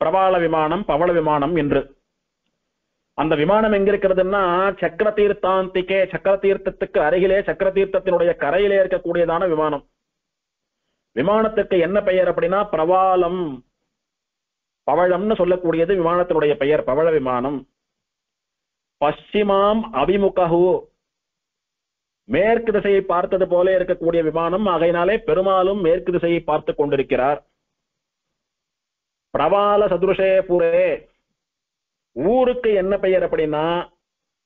பிரபால விமானம் பவள விமானம் என்று. அந்த விமானம் எங்க இருக்கிறதுன்னா சக்கரதீர்த்தாந்திகே, சக்கரதீர்த்தத்துக்கு அருகிலே சக்கரதீர்த்தத்தினுடைய கரையிலே இருக்கக்கூடியதான விமானம். விமானத்திற்கு என்ன பெயர் அப்படின்னா பிரபாலம், பவழம்னு சொல்லக்கூடியது விமானத்தினுடைய பெயர், பவள விமானம். பশ্চিமாம் அபிமுகஹு, மேற்கு திசையை பார்த்தது போல இருக்கக்கூடிய விமானம். ஆகையினாலே பெருமாளும் மேற்கு திசையை பார்த்து கொண்டிருக்கிறார். பிரபால சதுருஷே புரே, ஊருக்கு என்ன பெயர் அப்படின்னா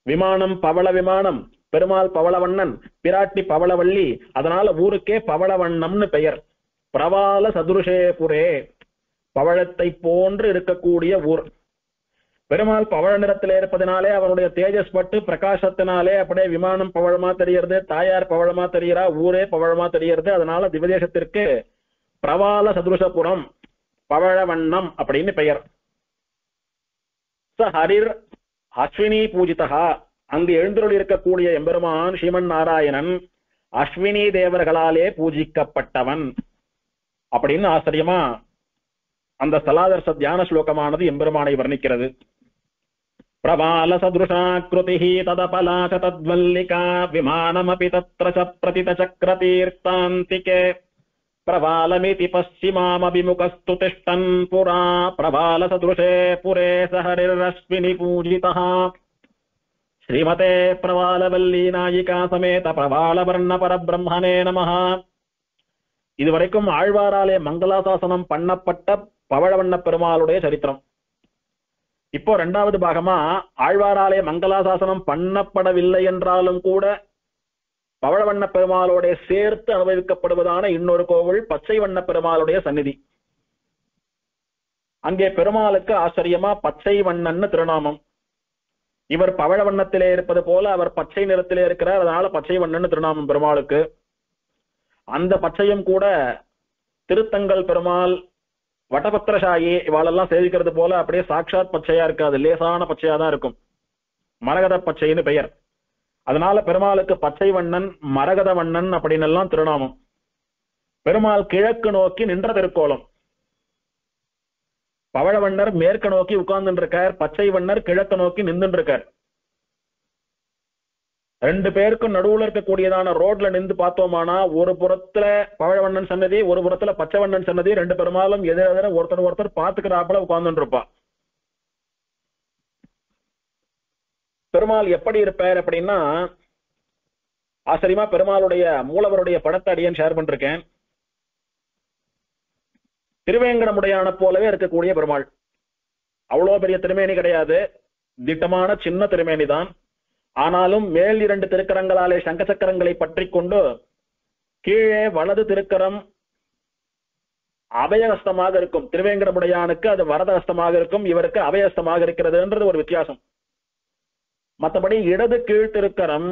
விமானம் பவள விமானம், பெருமாள் பவளவண்ணன், பிராட்டி பவளவள்ளி, அதனால ஊருக்கே பவளவண்ணம்னு பெயர். பிரபால சதுருஷே புரே, பவழத்தை போன்று இருக்கக்கூடிய ஊர். பெருமாள் பவழ நிறத்திலே இருப்பதனாலே அவனுடைய தேஜஸ் பட்டு பிரகாசத்தினாலே அப்படியே விமானம் பவழமா தெரிகிறது, தாயார் பவழமா தெரிகிறா, ஊரே பவழமா தெரிகிறது. அதனால திவதேசத்திற்கு பிரபால சதுருஷபுரம், பவழவண்ணம் அப்படின்னு பெயர். ச ஹரிர் அஸ்வினி பூஜிதா, அங்கு எழுந்தருள் இருக்கக்கூடிய எம்பெருமான் ஸ்ரீமன் நாராயணன் அஸ்வினி தேவர்களாலே பூஜிக்கப்பட்டவன் அப்படின்னு ஆச்சரியமா அந்த ஸ்தலாதர்ச தியான ஸ்லோகமானது எம்பெருமானை வர்ணிக்கிறது. பிரபால சதுருஷாக்ருதிஹ ததபலா ச தத்வல்லிகா விமானமபி தத்ர ச பிரதித சக்ரதீர்த்தாந்திகே பிரபாலமிதி பশ্চিமாமபிமுகஸ்து திஷ்டன் புரா பிரபால சதுருஷே புரே சஹரிரஸ்வினி பூஜிதः. ஸ்ரீமதே பிரபாலவல்லி நாயிகா சமேத பிரபாலவர்ண பரபிரம்மணே நமः. இதுவரைக்கும் ஆழ்வாராலே மங்களாசாசனம் பண்ணப்பட்ட பவழவண்ண பெருமாளுடைய சரித்திரம். இப்போ இரண்டாவது பாகமா ஆழ்வாராலே மங்களாசாசனம் பண்ணப்படவில்லை என்றாலும் கூட பவழவண்ண பெருமாளோட சேர்த்து அனுபவிக்கப்படுவதான இன்னொரு கோவில் பச்சை வண்ண பெருமாளுடைய சந்நிதி. அங்கே பெருமாளுக்கு ஆச்சரியமா பச்சை வண்ணன்னு திருநாமம். இவர் பவழ வண்ணத்திலே இருப்பது போல அவர் பச்சை நிறத்திலே இருக்கிறார், அதனால பச்சை வண்ணன்னு திருநாமம் பெருமாளுக்கு. அந்த பச்சையும் கூட திருத்தங்கல் பெருமாள், வட்டபத்திரசாயி இவாளெல்லாம் சேவிக்கிறது போல அப்படியே சாட்சாத் பச்சையா இருக்காது, லேசான பச்சையா தான் இருக்கும். மரகத பச்சைன்னு பெயர். அதனால பெருமாளுக்கு பச்சை வண்ணன் மரகத வண்ணன் அப்படின்னு எல்லாம் திருநாமம். பெருமாள் கிழக்கு நோக்கி நின்ற திருக்கோலம். பவழவண்ணர் மேற்கு நோக்கி உட்கார்ந்து இருக்கார், பச்சை வண்ணர் கிழக்கு நோக்கி நின்று இருக்கார். ரெண்டு பேருக்கும் நடுவுல இருக்கக்கூடியதான ரோட்ல நின்று பார்த்தோமானா ஒரு புறத்துல பவழவண்ணன் சன்னதி, ஒரு புறத்துல பச்சை வண்ணன் சன்னதி, ரெண்டு பெருமாளும் எதிர ஒருத்தர் பார்த்துக்கிறாப்புல உட்கார்ந்து இருப்பா. பெருமாள் எப்படி இருப்பார் அப்படின்னா ஆச்சரியமா பெருமாளுடைய மூலவருடைய படத்தை அடியேன் ஷேர் பண்ணிருக்கேன். திருவேங்கடமுடையான போலவே இருக்கக்கூடிய பெருமாள். அவ்வளவு பெரிய திருமேனி கிடையாது, திட்டமான சின்ன திருமேனி தான். ஆனாலும் மேல் இரண்டு திருக்கரங்களாலே சங்க சக்கரங்களை பற்றி கொண்டு கீழே வலது திருக்கரம் அபயஹஸ்தமாக இருக்கும். திருவேங்கடமுடையானுக்கு அது வரதஹஸ்தமாக இருக்கும், இவருக்கு அபயஹஸ்தமாக இருக்கிறதுன்றது ஒரு வித்தியாசம். மற்றபடி இடது கீழ் திருக்கரம்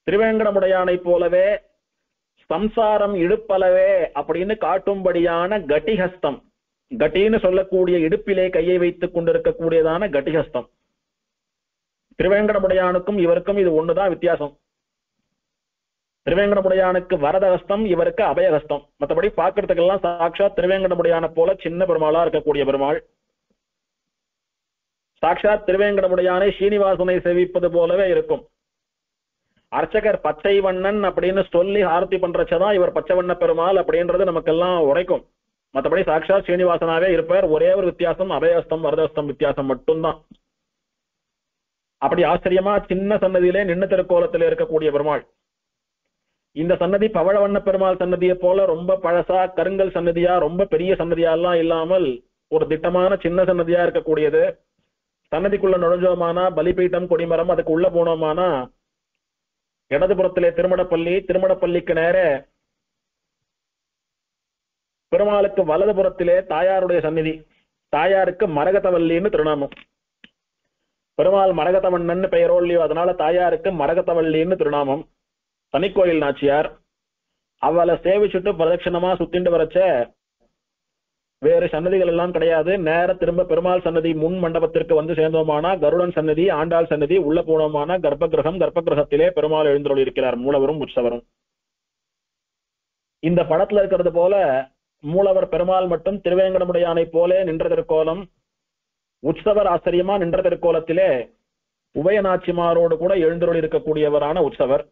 திருவேங்கடமுடையானை போலவே சம்சாரம் இடுப்பளவே அப்படின்னு காட்டும்படியான கட்டிஹஸ்தம். கட்டின்னு சொல்லக்கூடிய இடுப்பிலே கையை வைத்துக் கொண்டிருக்கக்கூடியதான கட்டிஹஸ்தம். திருவேங்கடமுடையானுக்கும் இவருக்கும் இது ஒண்ணுதான் வித்தியாசம். திருவேங்கடமுடையானுக்கு வரதஹஸ்தம், இவருக்கு அபயஹஸ்தம். மற்றபடி பார்க்கறதுக்கெல்லாம் சாட்சாத் திருவேங்கடமுடையான போல சின்ன பெருமாளா இருக்கக்கூடிய பெருமாள். சாட்சாத் திருவேங்கடமுடையானை ஸ்ரீனிவாசனை சேவிப்பது போலவே இருக்கும். அர்ச்சகர் பச்சை வண்ணன் அப்படின்னு சொல்லி ஆரத்தி பண்றச்சதான் இவர் பச்சை வண்ண பெருமாள் அப்படின்றது நமக்கெல்லாம் உரைக்கும். மற்றபடி சாட்சாத் ஸ்ரீனிவாசனாவே இருப்பார். ஒரே ஒரு வித்தியாசம் அபயஹஸ்தம் வரதஹஸ்தம் வித்தியாசம் மட்டும்தான். அப்படி ஆச்சரியமா சின்ன சன்னதியிலே நின்ன திருக்கோலத்தில் இருக்கக்கூடிய பெருமாள். இந்த சன்னதி பவழவண்ண பெருமாள் சன்னதியை போல ரொம்ப பழசா கருங்கல் சன்னதியா ரொம்ப பெரிய சன்னதியா எல்லாம் இல்லாமல் ஒரு திட்டமான சின்ன சன்னதியா இருக்கக்கூடியது. சன்னதிக்குள்ள நுழைஞ்சோமானா பலிபீட்டம் கொடிமரம், அதுக்கு உள்ள போனோமானா இடதுபுறத்திலே திருமடப்பள்ளி, திருமடப்பள்ளிக்கு நேர பெருமாளுக்கு வலதுபுறத்திலே தாயாருடைய சந்நிதி. தாயாருக்கு மரகதவல்லின்னு திருநாமம். பெருமாள் மரகதவண்ணன் பெயரோ இல்லையோ, அதனால தாயாருக்கு மரகதவல்லின்னு திருநாமம். தனிக்கோயில் நாச்சியார் அவளை சேவிச்சுட்டு பிரதட்சணமா சுத்திண்டு வரச்ச வேறு சன்னதிகள் எல்லாம் கிடையாது. நேர திரும்ப பெருமாள் சன்னதி முன் மண்டபத்திற்கு வந்து சேர்ந்தோமானா கருடன் சன்னதி, ஆண்டாள் சன்னதி, உள்ள போனோமானா கர்ப்பகிரகம். கர்ப்பகிரகத்திலே பெருமாள் எழுந்தருளி இருக்கிறார், மூலவரும் உற்சவரும். இந்த படத்துல இருக்கிறது போல மூலவர் பெருமாள் மட்டும் திருவேங்கடமுடையானை போலே நின்ற திருக்கோலம். உற்சவர் ஆச்சரியமா நின்ற திருக்கோலத்திலே உபயநாச்சிமாரோடு கூட எழுந்தருளி இருக்கக்கூடியவரான உற்சவர்.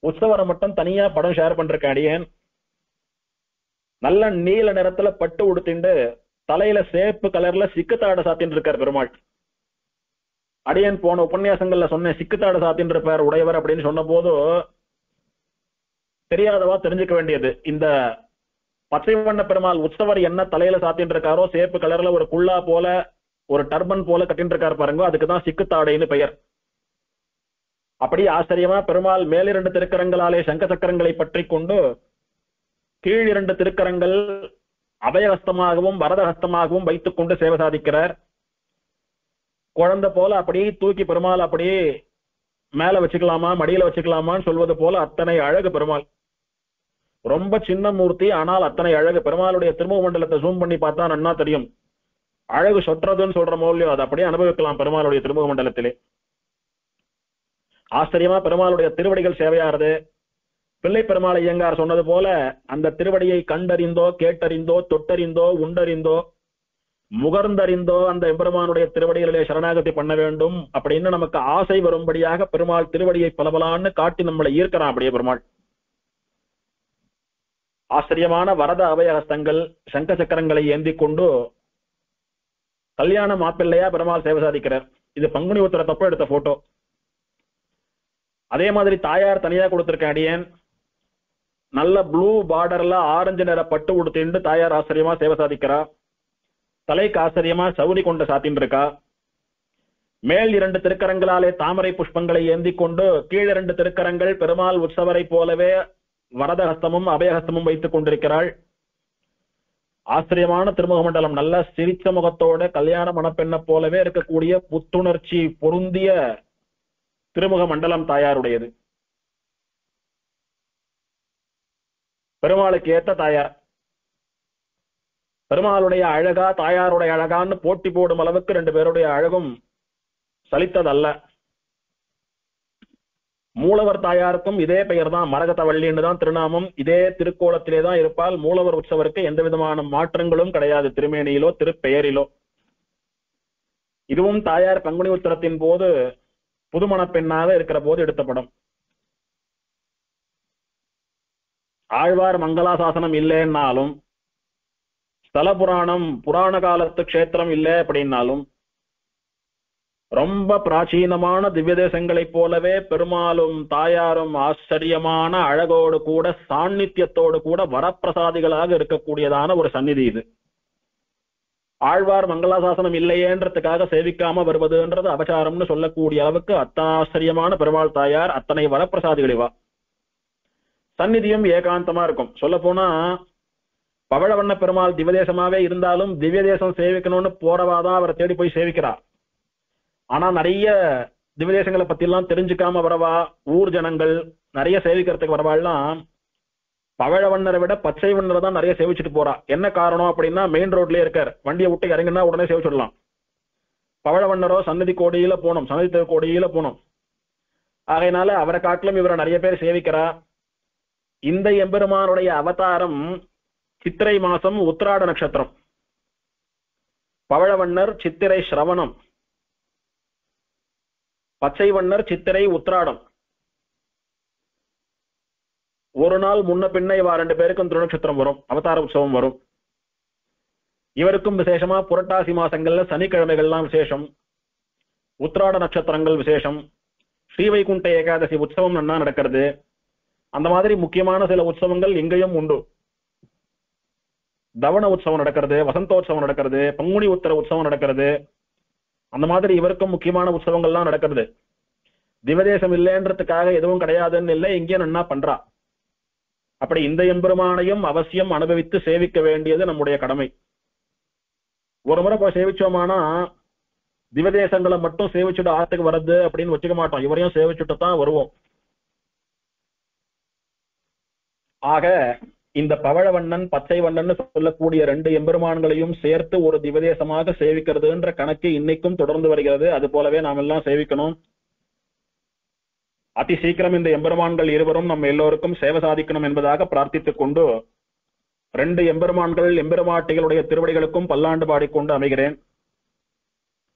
உற்சவரை மட்டும் தனியா படம் ஷேர் பண்றேன் அடியேன். நல்ல நீல நிறத்துல பட்டு உடுத்திண்டு தலையில சேப்பு கலர்ல சிக்குத்தாட சாத்தின்னு இருக்கார் பெருமாள். அடியேன் போன உபன்யாசங்கள்ல சொன்னேன், சிக்குத்தாட சாத்தின்னு இருப்பார் உடையவர் அப்படின்னு சொன்ன போது தெரியாதவா தெரிஞ்சுக்க வேண்டியது. இந்த பச்சை வண்ண பெருமாள் உற்சவர் என்ன தலையில சாத்தின்னு இருக்காரோ, சேப்பு கலர்ல ஒரு குள்ளா போல ஒரு டர்பன் போல கட்டின்னு இருக்காரு பாருங்க, அதுக்குதான் சிக்குத்தாடைன்னு பெயர். அப்படி ஆச்சரியமா பெருமாள் மேலிரண்டு திருக்கரங்களாலே சங்க சக்கரங்களை பற்றி கொண்டு கீழ் இரண்டு திருக்கரங்கள் அபயஹஸ்தமாகவும் வரதஹஸ்தமாகவும் வைத்துக் கொண்டு சேவை சாதிக்கிறார். குழந்தை போல அப்படி தூக்கி பெருமாள் அப்படி மேல வச்சுக்கலாமா மடியில வச்சுக்கலாமான்னு சொல்வது போல அத்தனை அழகு பெருமாள். ரொம்ப சின்ன மூர்த்தி, ஆனால் அத்தனை அழகு. பெருமாளுடைய திருமுக மண்டலத்தை ஜூம் பண்ணி பார்த்தா நன்னா தெரியும். அழகு சொற்றதுன்னு சொல்ற மௌல்யம் அதை அப்படியே அனுபவிக்கலாம் பெருமாளுடைய திருமுக மண்டலத்திலே. ஆச்சரியமா பெருமாளுடைய திருவடிகள் சேவையாகிறது. பிள்ளை பெருமாள் ஐயங்கார் சொன்னது போல அந்த திருவடியை கண்டறிந்தோ கேட்டறிந்தோ தொட்டறிந்தோ உண்டறிந்தோ முகர்ந்தறிந்தோ அந்த எம்பெருமானுடைய திருவடிகளிலே சரணாகதி பண்ண வேண்டும் அப்படின்னு நமக்கு ஆசை வரும்படியாக பெருமாள் திருவடியை பலபலான்னு காட்டி நம்மளை ஈர்க்கிறான். அப்படியே பெருமாள் ஆச்சரியமான வரத அபயஹஸ்தங்கள் சங்க சக்கரங்களை ஏந்தி கொண்டு கல்யாண மாப்பிள்ளையா பெருமாள் சேவை சாதிக்கிறார். இது பங்குனி உத்திர தப்ப எடுத்த போட்டோ. அதே மாதிரி தாயார் தனியா கொடுத்திருக்கேன் அடியேன். நல்ல ப்ளூ பார்டர்ல ஆரஞ்சு நிற பட்டு உடுத்திண்டு தாயார் ஆச்சரியமா சேவை சாதிக்கிறா. தலைக்கு ஆச்சரியமா சவுரி கொண்ட சாத்தின்னு இருக்கா. மேல் இரண்டு திருக்கரங்களாலே தாமரை புஷ்பங்களை ஏந்தி கொண்டு கீழ் இரண்டு திருக்கரங்கள் பெருமாள் உற்சவரை போலவே வரதஹஸ்தமும் அபயஹஸ்தமும் வைத்துக் கொண்டிருக்கிறாள். ஆச்சரியமான திருமுக மண்டலம். நல்ல சிரிச்ச முகத்தோட கல்யாண மணப்பெண்ணை போலவே இருக்கக்கூடிய புத்துணர்ச்சி பொருந்திய திருமுக மண்டலம் தாயாருடையது. பெருமாளுக்கு ஏத்த தாயார். பெருமாளுடைய அழகா தாயாருடைய அழகான்னு போட்டி போடும் அளவுக்கு ரெண்டு பேருடைய அழகும் சலித்ததல்ல. மூலவர் தாயாருக்கும் இதே பெயர் தான், மரகதவள்ளின்னு தான் திருநாமம். இதே திருக்கோலத்திலே தான் இருப்பால். மூலவர் உற்சவருக்கு எந்த விதமான மாற்றங்களும் கிடையாது திருமேனியிலோ திருப்பெயரிலோ. இதுவும் தாயார் பங்குனி உத்திரத்தின் போது புதுமண பெண்ணாக இருக்கிற போது எடுத்த படம். ஆழ்வார் மங்களாசாசனம் இல்லைன்னாலும் ஸ்தல புராணம் புராண காலத்து கஷேத்திரம் இல்லை அப்படின்னாலும் ரொம்ப பிராச்சீனமான திவ்ய தேசங்களைப் போலவே பெருமாளும் தாயாரும் ஆச்சரியமான அழகோடு கூட சாநித்தியத்தோடு கூட வரப்பிரசாதிகளாக இருக்கக்கூடியதான ஒரு சந்நிதி இது. ஆழ்வார் மங்களாசாசனம் இல்லையேன்றதுக்காக சேவிக்காம வருவதுன்றது அபச்சாரம்னு சொல்லக்கூடிய அளவுக்கு அத்தாச்சரியமான பெருமாள் தாயார், அத்தனை வரப்பிரசாதிகளிவா. சந்நிதியும் ஏகாந்தமா இருக்கும். சொல்ல போனா பவழவண்ண பெருமாள் திவ்யதேசமாவே இருந்தாலும் திவ்ய தேசம் சேவிக்கணும்னு போறவாதான் அவரை தேடி போய் சேவிக்கிறார். ஆனா நிறைய திவ்ய தேசங்களை பத்தி எல்லாம் தெரிஞ்சுக்காம வரவா ஊர் ஜனங்கள் நிறைய சேவிக்கிறதுக்கு வரவாள்லாம் பவழவண்ணரை விட பச்சை வண்ணரை தான் நிறைய சேவிச்சுட்டு போறா. என்ன காரணம் அப்படின்னா மெயின் ரோட்லயே இருக்கார், வண்டியை விட்டு இறங்கினா உடனே சேவிச்சுடலாம். பவழவண்ணரோ சன்னதி கோடியில போனோம், சன்னதி கோடியில போனோம். ஆகையினால அவரை காட்டிலும் இவரை நிறைய பேர் சேவிக்கிறா. இந்த எம்பெருமானுடைய அவதாரம் சித்திரை மாசம் உத்திராட நட்சத்திரம். பவழவண்ணர் சித்திரை சிரவணம், பச்சை வண்ணர் சித்திரை உத்திராடம். ஒரு நாள் முன்ன பின்ன இவா 2 பேருக்கும் திருநட்சத்திரம் வரும், அவதார உற்சவம் வரும். இவருக்கும் விசேஷமா புரட்டாசி மாசங்கள்ல சனிக்கிழமைகள்லாம் விசேஷம், உத்திராட நட்சத்திரங்கள் விசேஷம், ஸ்ரீவைகுண்ட ஏகாதசி உற்சவம் நன்னா நடக்கிறது. அந்த மாதிரி முக்கியமான சில உற்சவங்கள் இங்கேயும் உண்டு. தவண உற்சவம் நடக்கிறது, வசந்தோற்சவம் நடக்கிறது, பங்குனி உத்தர உற்சவம் நடக்கிறது. அந்த மாதிரி இவருக்கும் முக்கியமான உற்சவங்கள்லாம் நடக்கிறது. திவதேசம் இல்லைன்றதுக்காக எதுவும் கிடையாதுன்னு இல்லை, இங்கேயும் நன்னா பண்றா. அப்படி இந்த எம்பெருமானையும் அவசியம் அனுபவித்து சேவிக்க வேண்டியது நம்முடைய கடமை. ஒரு முறை போய் சேவிச்சோமானா திவதேசங்களை மட்டும் சேவிச்சுட்டு ஆத்துக்கு வர்றது அப்படின்னு வச்சுக்க மாட்டோம், இவரையும் சேவிச்சுட்டு தான் வருவோம். ஆக இந்த பவழவண்ணன் பச்சை வண்ணன் சொல்லக்கூடிய 2 எம்பெருமான்களையும் சேர்த்து ஒரு திவதேசமாக சேவிக்கிறதுன்ற கணக்கு இன்னைக்கும் தொடர்ந்து வருகிறது. அது போலவே நாம் எல்லாம் சேவிக்கணும். அதி சீக்கிரம் இந்த எம்பெருமான்கள் இருவரும் நம்ம எல்லோருக்கும் சேவை சாதிக்கணும் என்பதாக பிரார்த்தித்துக் கொண்டு 2 எம்பெருமான்கள் எம்பெருமாட்டிகளுடைய திருவடிகளுக்கும் பல்லாண்டு பாடிக்கொண்டு அமைகிறேன்.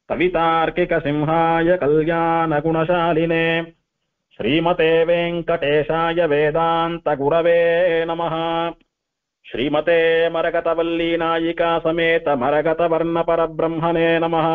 கவிதார்க்கிக சிம்ஹாய கல்யாண குணசாலினே ஸ்ரீமதே வெங்கடேஷாய வேதாந்த குரவே நமஹ. ஸ்ரீமதே மரகதவல்லி நாயிகா சமேத மரகத வர்ண பரபிரம்மணே நமஹ.